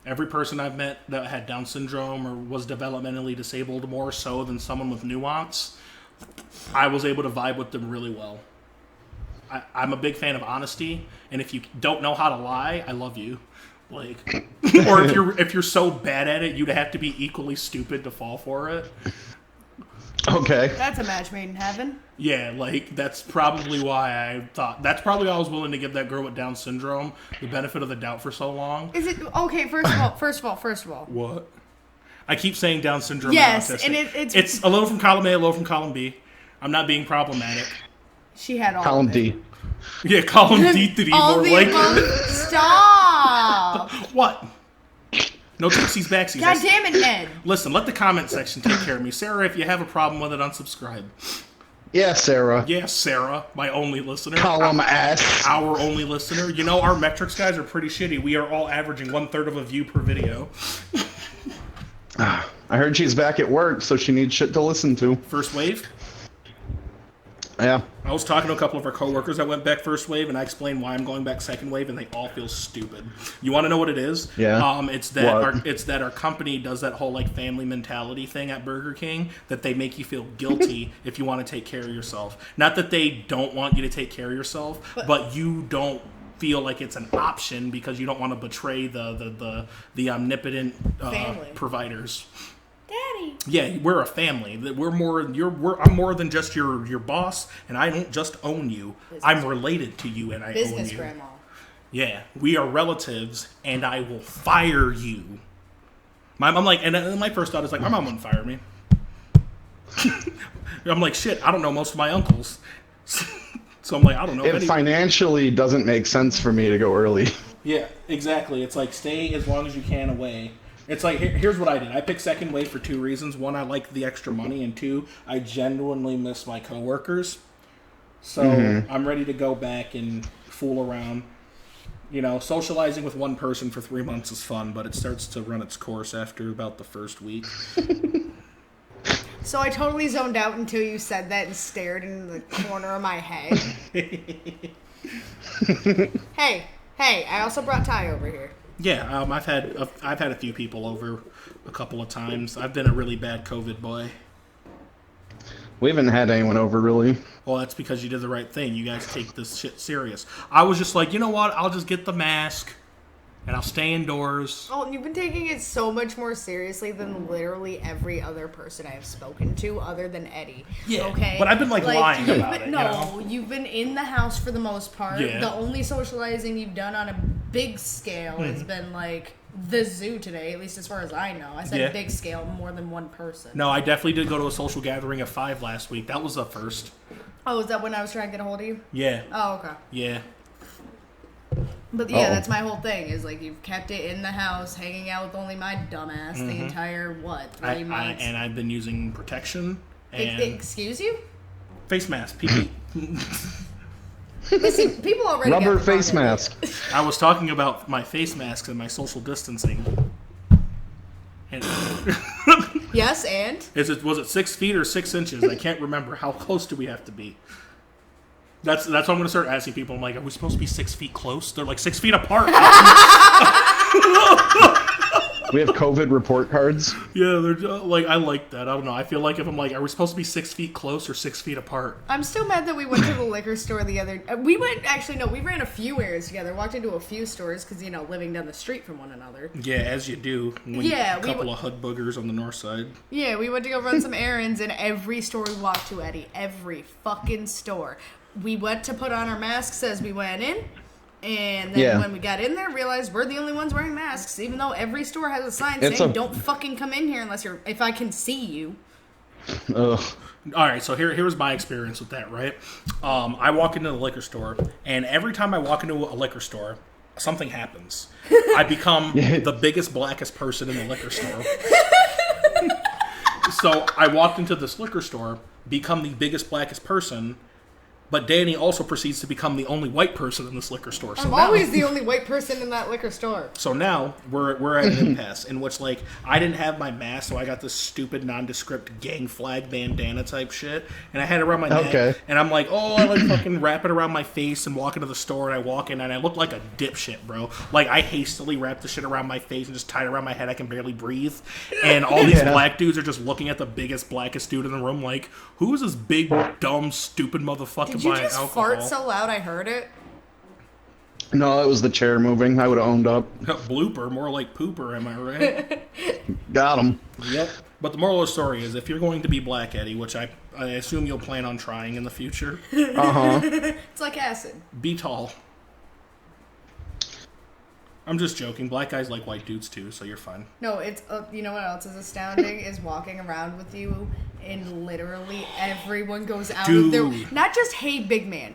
Every person I've met that had Down syndrome or was developmentally disabled more so than someone with nuance, I was able to vibe with them really well. I'm a big fan of honesty, and if you don't know how to lie, I love you. Like, or if you're so bad at it, you'd have to be equally stupid to fall for it. Okay. That's a match made in heaven. Yeah, like that's probably why that's probably why I was willing to give that girl with Down syndrome the benefit of the doubt for so long. Is it okay? First of all. What? I keep saying Down syndrome. Yes, and and it's a little from column A, a little from column B. I'm not being problematic. She had all Column of it. D. Yeah, column D to D All more the like. above. Stop! What? No tootsies backsies. God damn it, Ed. Listen, let the comment section take care of me. Sarah, if you have a problem with it, unsubscribe. Yeah, Sarah. Yes, Sarah, my only listener. Column S. Our only listener. You know, our metrics, guys, are pretty shitty. We are all averaging 1/3 of a view per video. I heard she's back at work, so she needs shit to listen to. First wave? Yeah. I was talking to a couple of our coworkers that went back first wave, and I explained why I'm going back second wave, and they all feel stupid. You want to know what it is? Yeah. It's that What? our company does that whole like family mentality thing at Burger King, that they make you feel guilty if you want to take care of yourself. Not that they don't want you to take care of yourself, but you don't feel like it's an option because you don't want to betray the omnipotent Family. providers. Daddy. Yeah, we're a family. I'm more than just your boss, and I don't just own you. I'm related to you, and I own Business you. grandma. Yeah, we are relatives, and I will fire you. I'm like, and my first thought is like, my mom wouldn't fire me. I'm like, shit, I don't know most of my uncles. So I'm like, I don't know. It financially doesn't make sense for me to go early. Yeah, exactly. It's like, stay as long as you can away. It's like, here's what I did. I picked second wave for 2 reasons. 1, I like the extra money, and 2, I genuinely miss my coworkers. So I'm ready to go back and fool around. You know, socializing with one person for 3 months is fun, but it starts to run its course after about the first week. So I totally zoned out until you said that and stared in the corner of my head. Hey, I also brought Ty over here. Yeah, I've had a few people over a couple of times. I've been a really bad COVID boy. We haven't had anyone over, really. Well, that's because you did the right thing. You guys take this shit serious. I was just like, you know what? I'll just get the mask, and I'll stay indoors. Oh, and you've been taking it so much more seriously than literally every other person I have spoken to other than Eddie. Yeah, okay? but I've been, like lying you've about been, it, No, you know? You've been in the house for the most part. Yeah. The only socializing you've done on a big scale has been, like, the zoo today, at least as far as I know. I said Yeah. big scale, more than one person. No, I definitely did go to a social gathering of 5 last week. That was a first. Oh, is that when I was trying to get a hold of you? Yeah. Oh, okay. Yeah. But yeah, Uh-oh. that's my whole thing, is like you've kept it in the house, hanging out with only my dumbass the entire, 3 months? And I've been using protection and Excuse you? face mask, PP. Listen, people already Rubber got the face wrong idea. mask. I was talking about my face masks and my social distancing. And Yes, and? was it 6 feet or 6 inches? I can't remember. How close do we have to be? That's what I'm going to start asking people. I'm like, are we supposed to be 6 feet close? They're like 6 feet apart. We have COVID report cards. Yeah, they're like, I like that. I don't know. I feel like if I'm like, are we supposed to be 6 feet close or 6 feet apart? I'm still mad that we went to the liquor store the other... we ran a few errands together, walked into a few stores, because, living down the street from one another. Yeah, as you do. When Yeah, a couple of hood boogers on the north side. Yeah, we went to go run some errands, and every store we walked to, Eddie, every fucking store. We went to put on our masks as we went in. And then when we got in there, realized we're the only ones wearing masks, even though every store has a sign saying, don't fucking come in here if I can see you. Ugh. All right, so here's my experience with that, right? I walk into the liquor store, and every time I walk into a liquor store, something happens. I become the biggest, blackest person in the liquor store. So I walked into this liquor store, become the biggest, blackest person, but Danny also proceeds to become the only white person in this liquor store. So I'm always the only white person in that liquor store. So now we're at an impasse in which, like, I didn't have my mask, so I got this stupid nondescript gang flag bandana type shit, and I had it around my neck, and I'm like, I like fucking wrap it around my face and walk into the store, and I walk in, and I look like a dipshit, bro. Like, I hastily wrapped the shit around my face and just tied it around my head. I can barely breathe, and all these black dudes are just looking at the biggest, blackest dude in the room like, who is this big, dumb, stupid motherfucker? Did you just fart so loud I heard it? No, it was the chair moving. I would have owned up. Blooper, more like pooper, am I right? Got him. Yep. But the moral of the story is, if you're going to be black, Eddie, which I assume you'll plan on trying in the future. It's like acid. Be tall. I'm just joking. Black guys like white dudes too, so you're fine. No, it's you know what else is astounding is walking around with you and literally everyone goes out of their not just hey big man.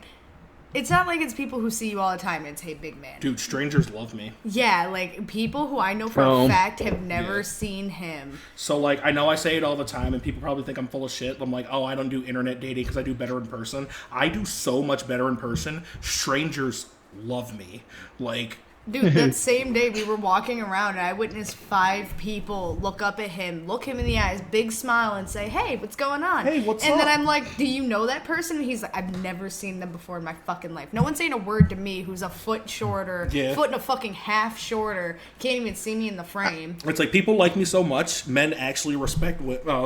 It's not like it's people who see you all the time. It's hey big man. Dude, strangers love me. Yeah, like people who I know for a fact have never seen him. So like I know I say it all the time, and people probably think I'm full of shit. I'm like, I don't do internet dating because I do better in person. I do so much better in person. Strangers love me. Like. Dude, that same day we were walking around and I witnessed 5 people look up at him, look him in the eyes, big smile, and say, hey, what's going on? Hey, what's up? And then I'm like, do you know that person? And he's like, I've never seen them before in my fucking life. No one's saying a word to me who's a foot shorter, foot and a fucking half shorter, can't even see me in the frame. It's like people like me so much, men actually respect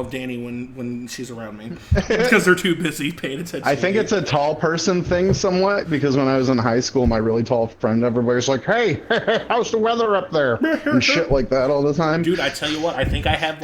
Danny when she's around me. Because they're too busy paying attention. I think it's a tall person thing somewhat, because when I was in high school, my really tall friend, everybody's like, hey, how's the weather up there? And shit like that all the time. Dude, I tell you what, I think I have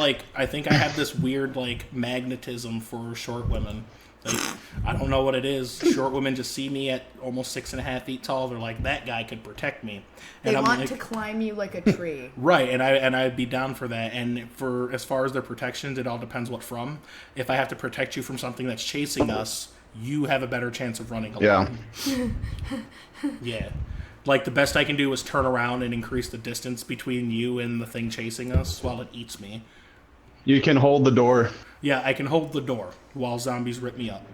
this weird like magnetism for short women. Like, I don't know what it is. Short women just see me at almost 6.5 feet tall. They're like, that guy could protect me. And they I'm want like, to climb you like a tree. Right, and I'd be down for that. And for as far as their protections, it all depends what from. If I have to protect you from something that's chasing us, you have a better chance of running alone. Yeah. Like, the best I can do is turn around and increase the distance between you and the thing chasing us while it eats me. You can hold the door. Yeah, I can hold the door while zombies rip me up.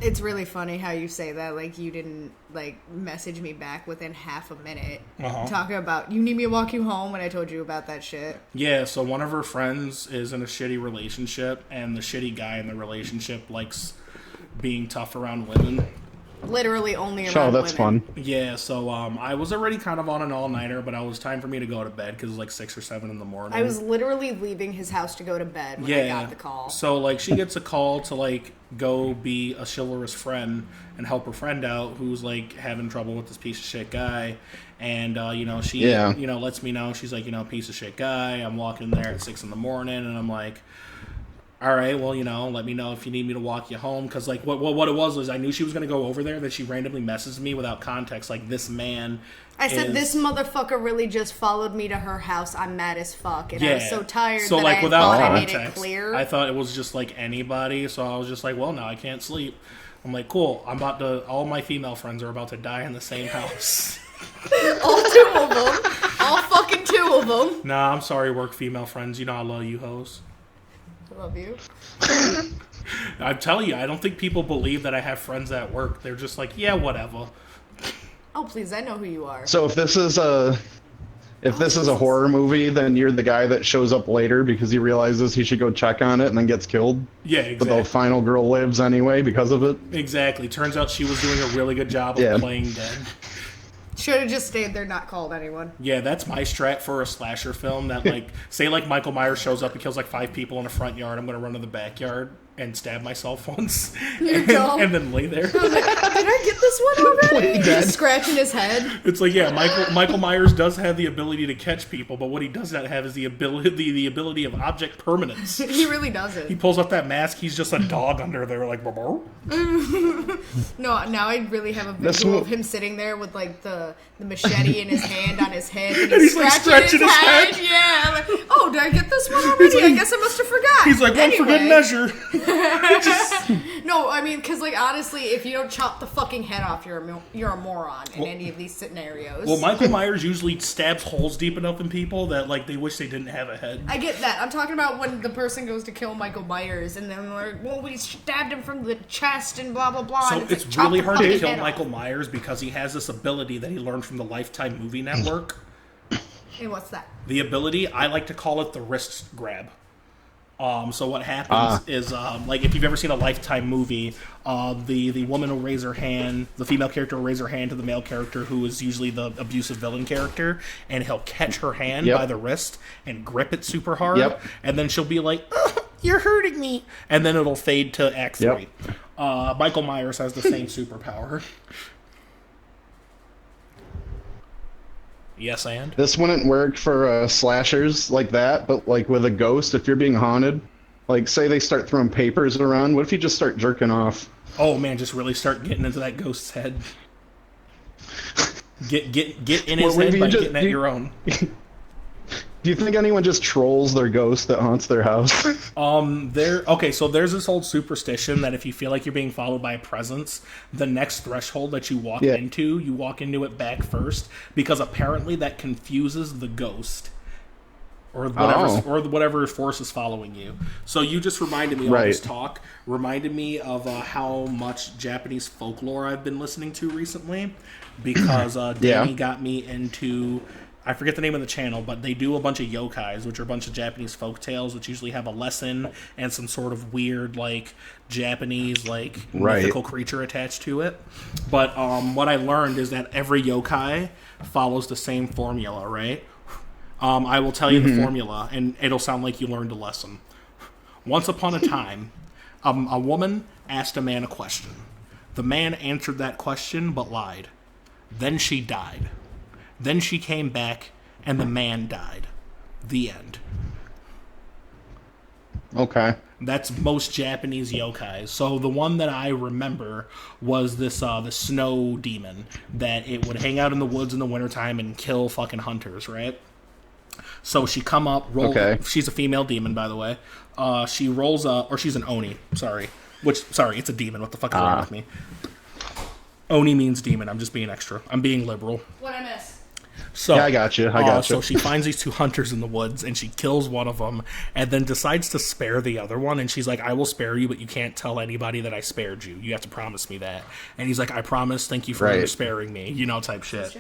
It's really funny how you say that. Like, you didn't, like, message me back within half a minute talking about, you need me to walk you home when I told you about that shit. Yeah, so one of her friends is in a shitty relationship, and the shitty guy in the relationship likes being tough around women. Literally only around that's women. fun. Yeah, so I was already kind of on an all-nighter, but it was time for me to go to bed because it was like 6 or 7 in the morning. I was literally leaving his house to go to bed when I got the call. So, like, she gets a call to, like, go be a chivalrous friend and help her friend out who's, like, having trouble with this piece of shit guy. And, she, lets me know. She's like, piece of shit guy. I'm walking there at 6 in the morning, and I'm like, all right, well, let me know if you need me to walk you home. Because, like, what it was I knew she was going to go over there, that she randomly messaged me without context. Like, this man I said, this motherfucker really just followed me to her house. I'm mad as fuck. And I was so tired that I thought I made it clear. I thought it was just, like, anybody. So I was just like, well, now I can't sleep. I'm like, cool. All my female friends are about to die in the same house. All 2 of them. All fucking 2 of them. Nah, I'm sorry, work female friends. I love you hoes. Love you. I'm telling you, I don't think people believe that I have friends at work. They're just like, yeah, whatever. Oh, please, I know who you are. So if this is a horror movie, then you're the guy that shows up later because he realizes he should go check on it and then gets killed. Yeah, exactly. But the final girl lives anyway because of it. Exactly. Turns out she was doing a really good job of playing dead. Should have just stayed there, not called anyone. Yeah, that's my strat for a slasher film. That, like, say, like, Michael Myers shows up and kills, like, 5 people in the front yard. I'm going to run to the backyard and stab myself once. You're dumb. And then lay there. Did I I get this one already? Play dead. He's scratching his head. It's like, yeah, Michael Myers does have the ability to catch people, but what he does not have is the ability of object permanence. He really He doesn't. pulls up that mask, he's just a dog under there, like, "Brr." No, now I really have a visual of him sitting there with like the machete in his hand on his head, and he's like, scratching scratching his his head. head. Yeah. Like, oh, did I get this one already? I guess I must have forgot. He's like, one for good Anyway. measure. No, I mean, because like honestly, if you don't chop the fucking head off, you're a moron in any of these scenarios. Well, Michael Myers usually stabs holes deep enough in people that, like, they wish they didn't have a head. I get that. I'm talking about when the person goes to kill Michael Myers, and then they're like, well, we stabbed him from the chest and blah blah blah. So and it's like, chop really the hard to fucking kill head Michael off. Myers because he has this ability that he learned from the Lifetime movie network. And what's that? The ability, I like to call it the wrist grab. So what happens is, like, if you've ever seen a Lifetime movie, the woman will raise her hand, the female character will raise her hand to the male character, who is usually the abusive villain character, and he'll catch her hand by the wrist and grip it super hard, and then she'll be like, "Ugh, you're hurting me," and then it'll fade to Act 3. Michael Myers has the same superpower. Yes, and? This wouldn't work for slashers like that, but like with a ghost, if you're being haunted, like say they start throwing papers around, what if you just start jerking off? Oh man, just really start getting into that ghost's head. Get in his Well, head maybe by you just- getting at you- your own. Do you think anyone just trolls their ghost that haunts their house? So there's this old superstition that if you feel like you're being followed by a presence, the next threshold that you walk into it back first, because apparently that confuses the ghost or whatever force is following you. So you just reminded me, all this talk reminded me of how much Japanese folklore I've been listening to recently, because Danny got me into, I forget the name of the channel, but they do a bunch of yokais, which are a bunch of Japanese folk tales, which usually have a lesson and some sort of weird, like, Japanese, like, mythical creature attached to it. But what I learned is that every yokai follows the same formula, right? I will tell you the formula, and it'll sound like you learned a lesson. Once upon a time, a woman asked a man a question. The man answered that question, but lied. Then she died. Then she came back, and the man died. The end. Okay. That's most Japanese yokais. So the one that I remember was this the snow demon, that it would hang out in the woods in the wintertime and kill fucking hunters, right? So she come up, she's a female demon, by the way. She rolls up, or she's an oni, sorry, it's a demon. What the fuck is wrong with me? Oni means demon. I'm just being extra. I'm being liberal. What I miss? So, I got you. So she finds these two hunters in the woods, and she kills one of them, and then decides to spare the other one. And she's like, "I will spare you, but you can't tell anybody that I spared you. You have to promise me that." And he's like, "I promise. Thank you for sparing me." Type shit.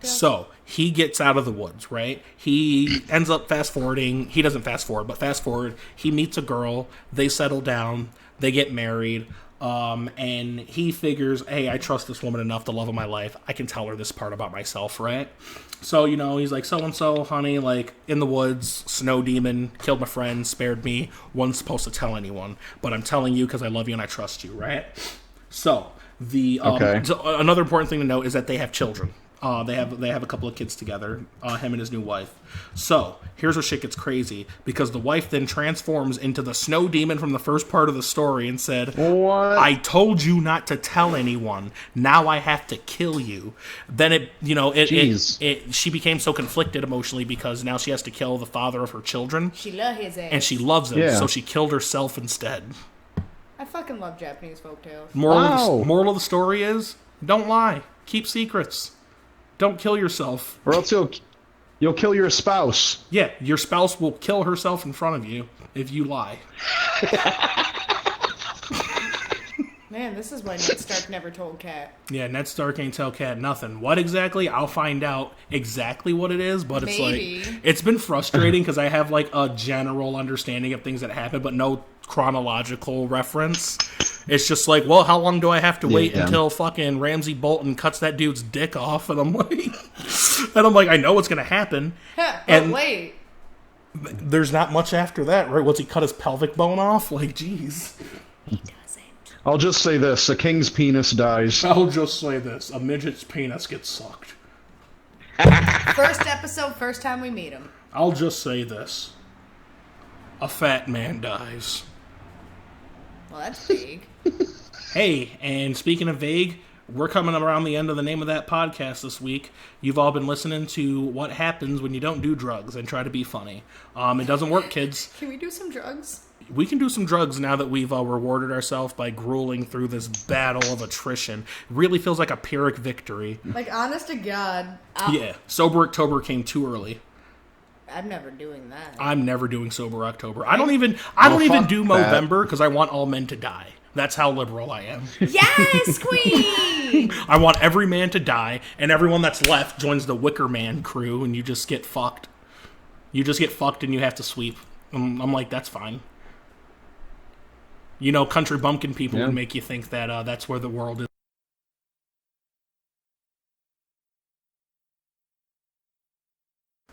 So he gets out of the woods, right? He ends up fast forwarding. He doesn't fast forward, but fast forward. He meets a girl. They settle down. They get married. And he figures, hey, I trust this woman enough, the love of my life. I can tell her this part about myself, right? So, he's like, so-and-so, honey, like, in the woods, snow demon, killed my friend, spared me, wasn't supposed to tell anyone, but I'm telling you because I love you and I trust you, right? So, so another important thing to note is that they have children. They have a couple of kids together, him and his new wife. So, here's where shit gets crazy, because the wife then transforms into the snow demon from the first part of the story and said, "What? I told you not to tell anyone. Now I have to kill you." Then she became so conflicted emotionally because now she has to kill the father of her children. She loves his ass. And she loves him, so she killed herself instead. I fucking love Japanese folktales. Moral of the story is, don't lie. Keep secrets. Don't kill yourself. Or else you'll kill your spouse. Yeah, your spouse will kill herself in front of you if you lie. Man, this is why Ned Stark never told Cat. Yeah, Ned Stark ain't tell Cat nothing. What exactly? I'll find out exactly what it is, but it's like, it's been frustrating because I have like a general understanding of things that happen, but no chronological reference. It's just like, well, how long do I have to wait until fucking Ramsay Bolton cuts that dude's dick off? And I'm like, I know what's gonna happen. And wait, there's not much after that, right? Once he cut his pelvic bone off, like, jeez. He doesn't. I'll just say this: a king's penis dies. I'll just say this: a midget's penis gets sucked. First episode, first time we meet him. I'll just say this: a fat man dies. Well, that's vague. Hey, and speaking of vague, we're coming around the end of the name of that podcast this week. You've all been listening to what happens when you don't do drugs and try to be funny. It doesn't work, kids. Can we do some drugs? We can do some drugs now that we've rewarded ourselves by grueling through this battle of attrition. It really feels like a Pyrrhic victory. Like, honest to God. Yeah, Sober October came too early. I'm never doing that. I'm never doing Sober October. I don't even do Movember because I want all men to die. That's how liberal I am. Yes, queen! I want every man to die, and everyone that's left joins the Wicker Man crew, and you just get fucked. You just get fucked, and you have to sweep. I'm like, that's fine. You know, country bumpkin people would make you think that that's where the world is.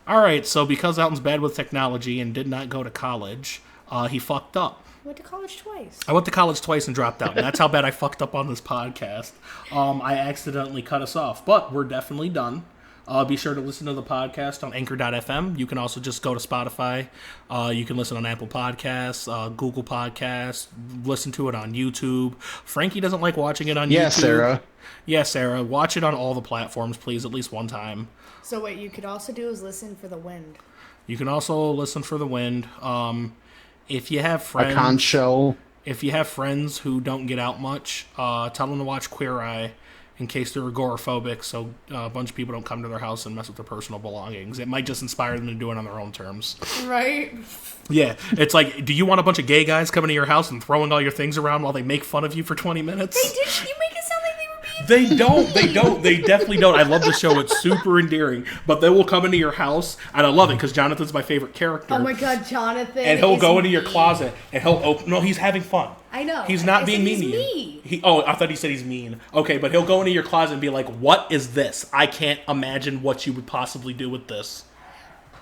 Alright, so because Alton's bad with technology and did not go to college, he fucked up. Went to college twice. I went to college twice and dropped out. And that's how bad I fucked up on this podcast. I accidentally cut us off. But we're definitely done. Be sure to listen to the podcast on Anchor.fm. You can also just go to Spotify. You can listen on Apple Podcasts, Google Podcasts. Listen to it on YouTube. Frankie doesn't like watching it on YouTube. Yeah, Sarah. Yeah, Sarah. Watch it on all the platforms, please, at least one time. So what you could also do is listen for the wind. You can also listen for the wind. If you have friends, A con show. If you have friends who don't get out much, tell them to watch Queer Eye in case they're agoraphobic, so a bunch of people don't come to their house and mess with their personal belongings. It might just inspire them to do it on their own terms. Right? Yeah, it's like, do you want a bunch of gay guys coming to your house and throwing all your things around while they make fun of you for 20 minutes? You make it sound like they were being... They don't. They definitely don't. I love the show. It's super endearing. But they will come into your house, and I love it because Jonathan's my favorite character. Oh my God, Jonathan. And he'll go into your mean. closet, and he'll open... No, he's having fun. I know. He's not I being said mean to he's you. I thought he said he's mean. Okay, but he'll go into your closet and be like, what is this? I can't imagine what you would possibly do with this.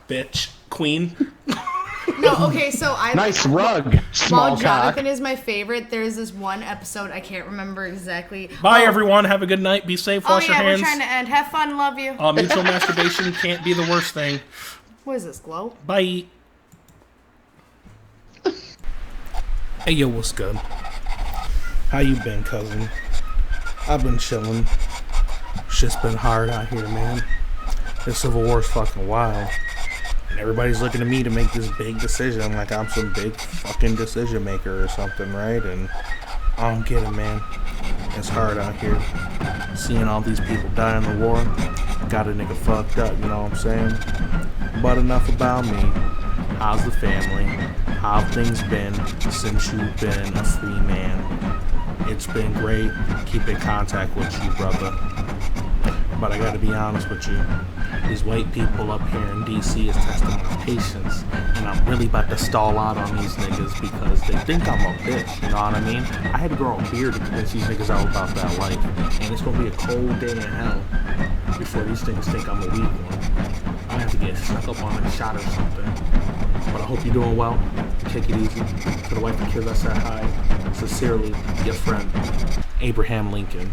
Bitch. Queen. No, okay, so I... Nice rug, small While cock. Jonathan is my favorite, there's this one episode, I can't remember exactly. Bye, everyone. Have a good night. Be safe. Wash your hands. We're trying to end. Have fun. Love you. Mutual masturbation can't be the worst thing. What is this, Glow? Bye. Hey, yo, what's good? How you been, cousin? I've been chilling. Shit's been hard out here, man. This Civil War's fucking wild. And everybody's looking to me to make this big decision, like I'm some big fucking decision maker or something, right? And I don't get it, man. It's hard out here. Seeing all these people die in the war got a nigga fucked up, you know what I'm saying? But enough about me. How's the family? How have things been since you've been a free man? It's been great. Keep in contact with you, brother. But I gotta be honest with you. These white people up here in DC is testing my patience. And I'm really about to stall out on these niggas because they think I'm a bitch, you know what I mean? I had to grow a beard to convince these niggas out about that life. And it's gonna be a cold day in hell before these things think I'm a weak one. I have to get stuck up on a shot or something. But I hope you're doing well. Take it easy. To the wife and kids I said hi. Sincerely, your friend, Abraham Lincoln.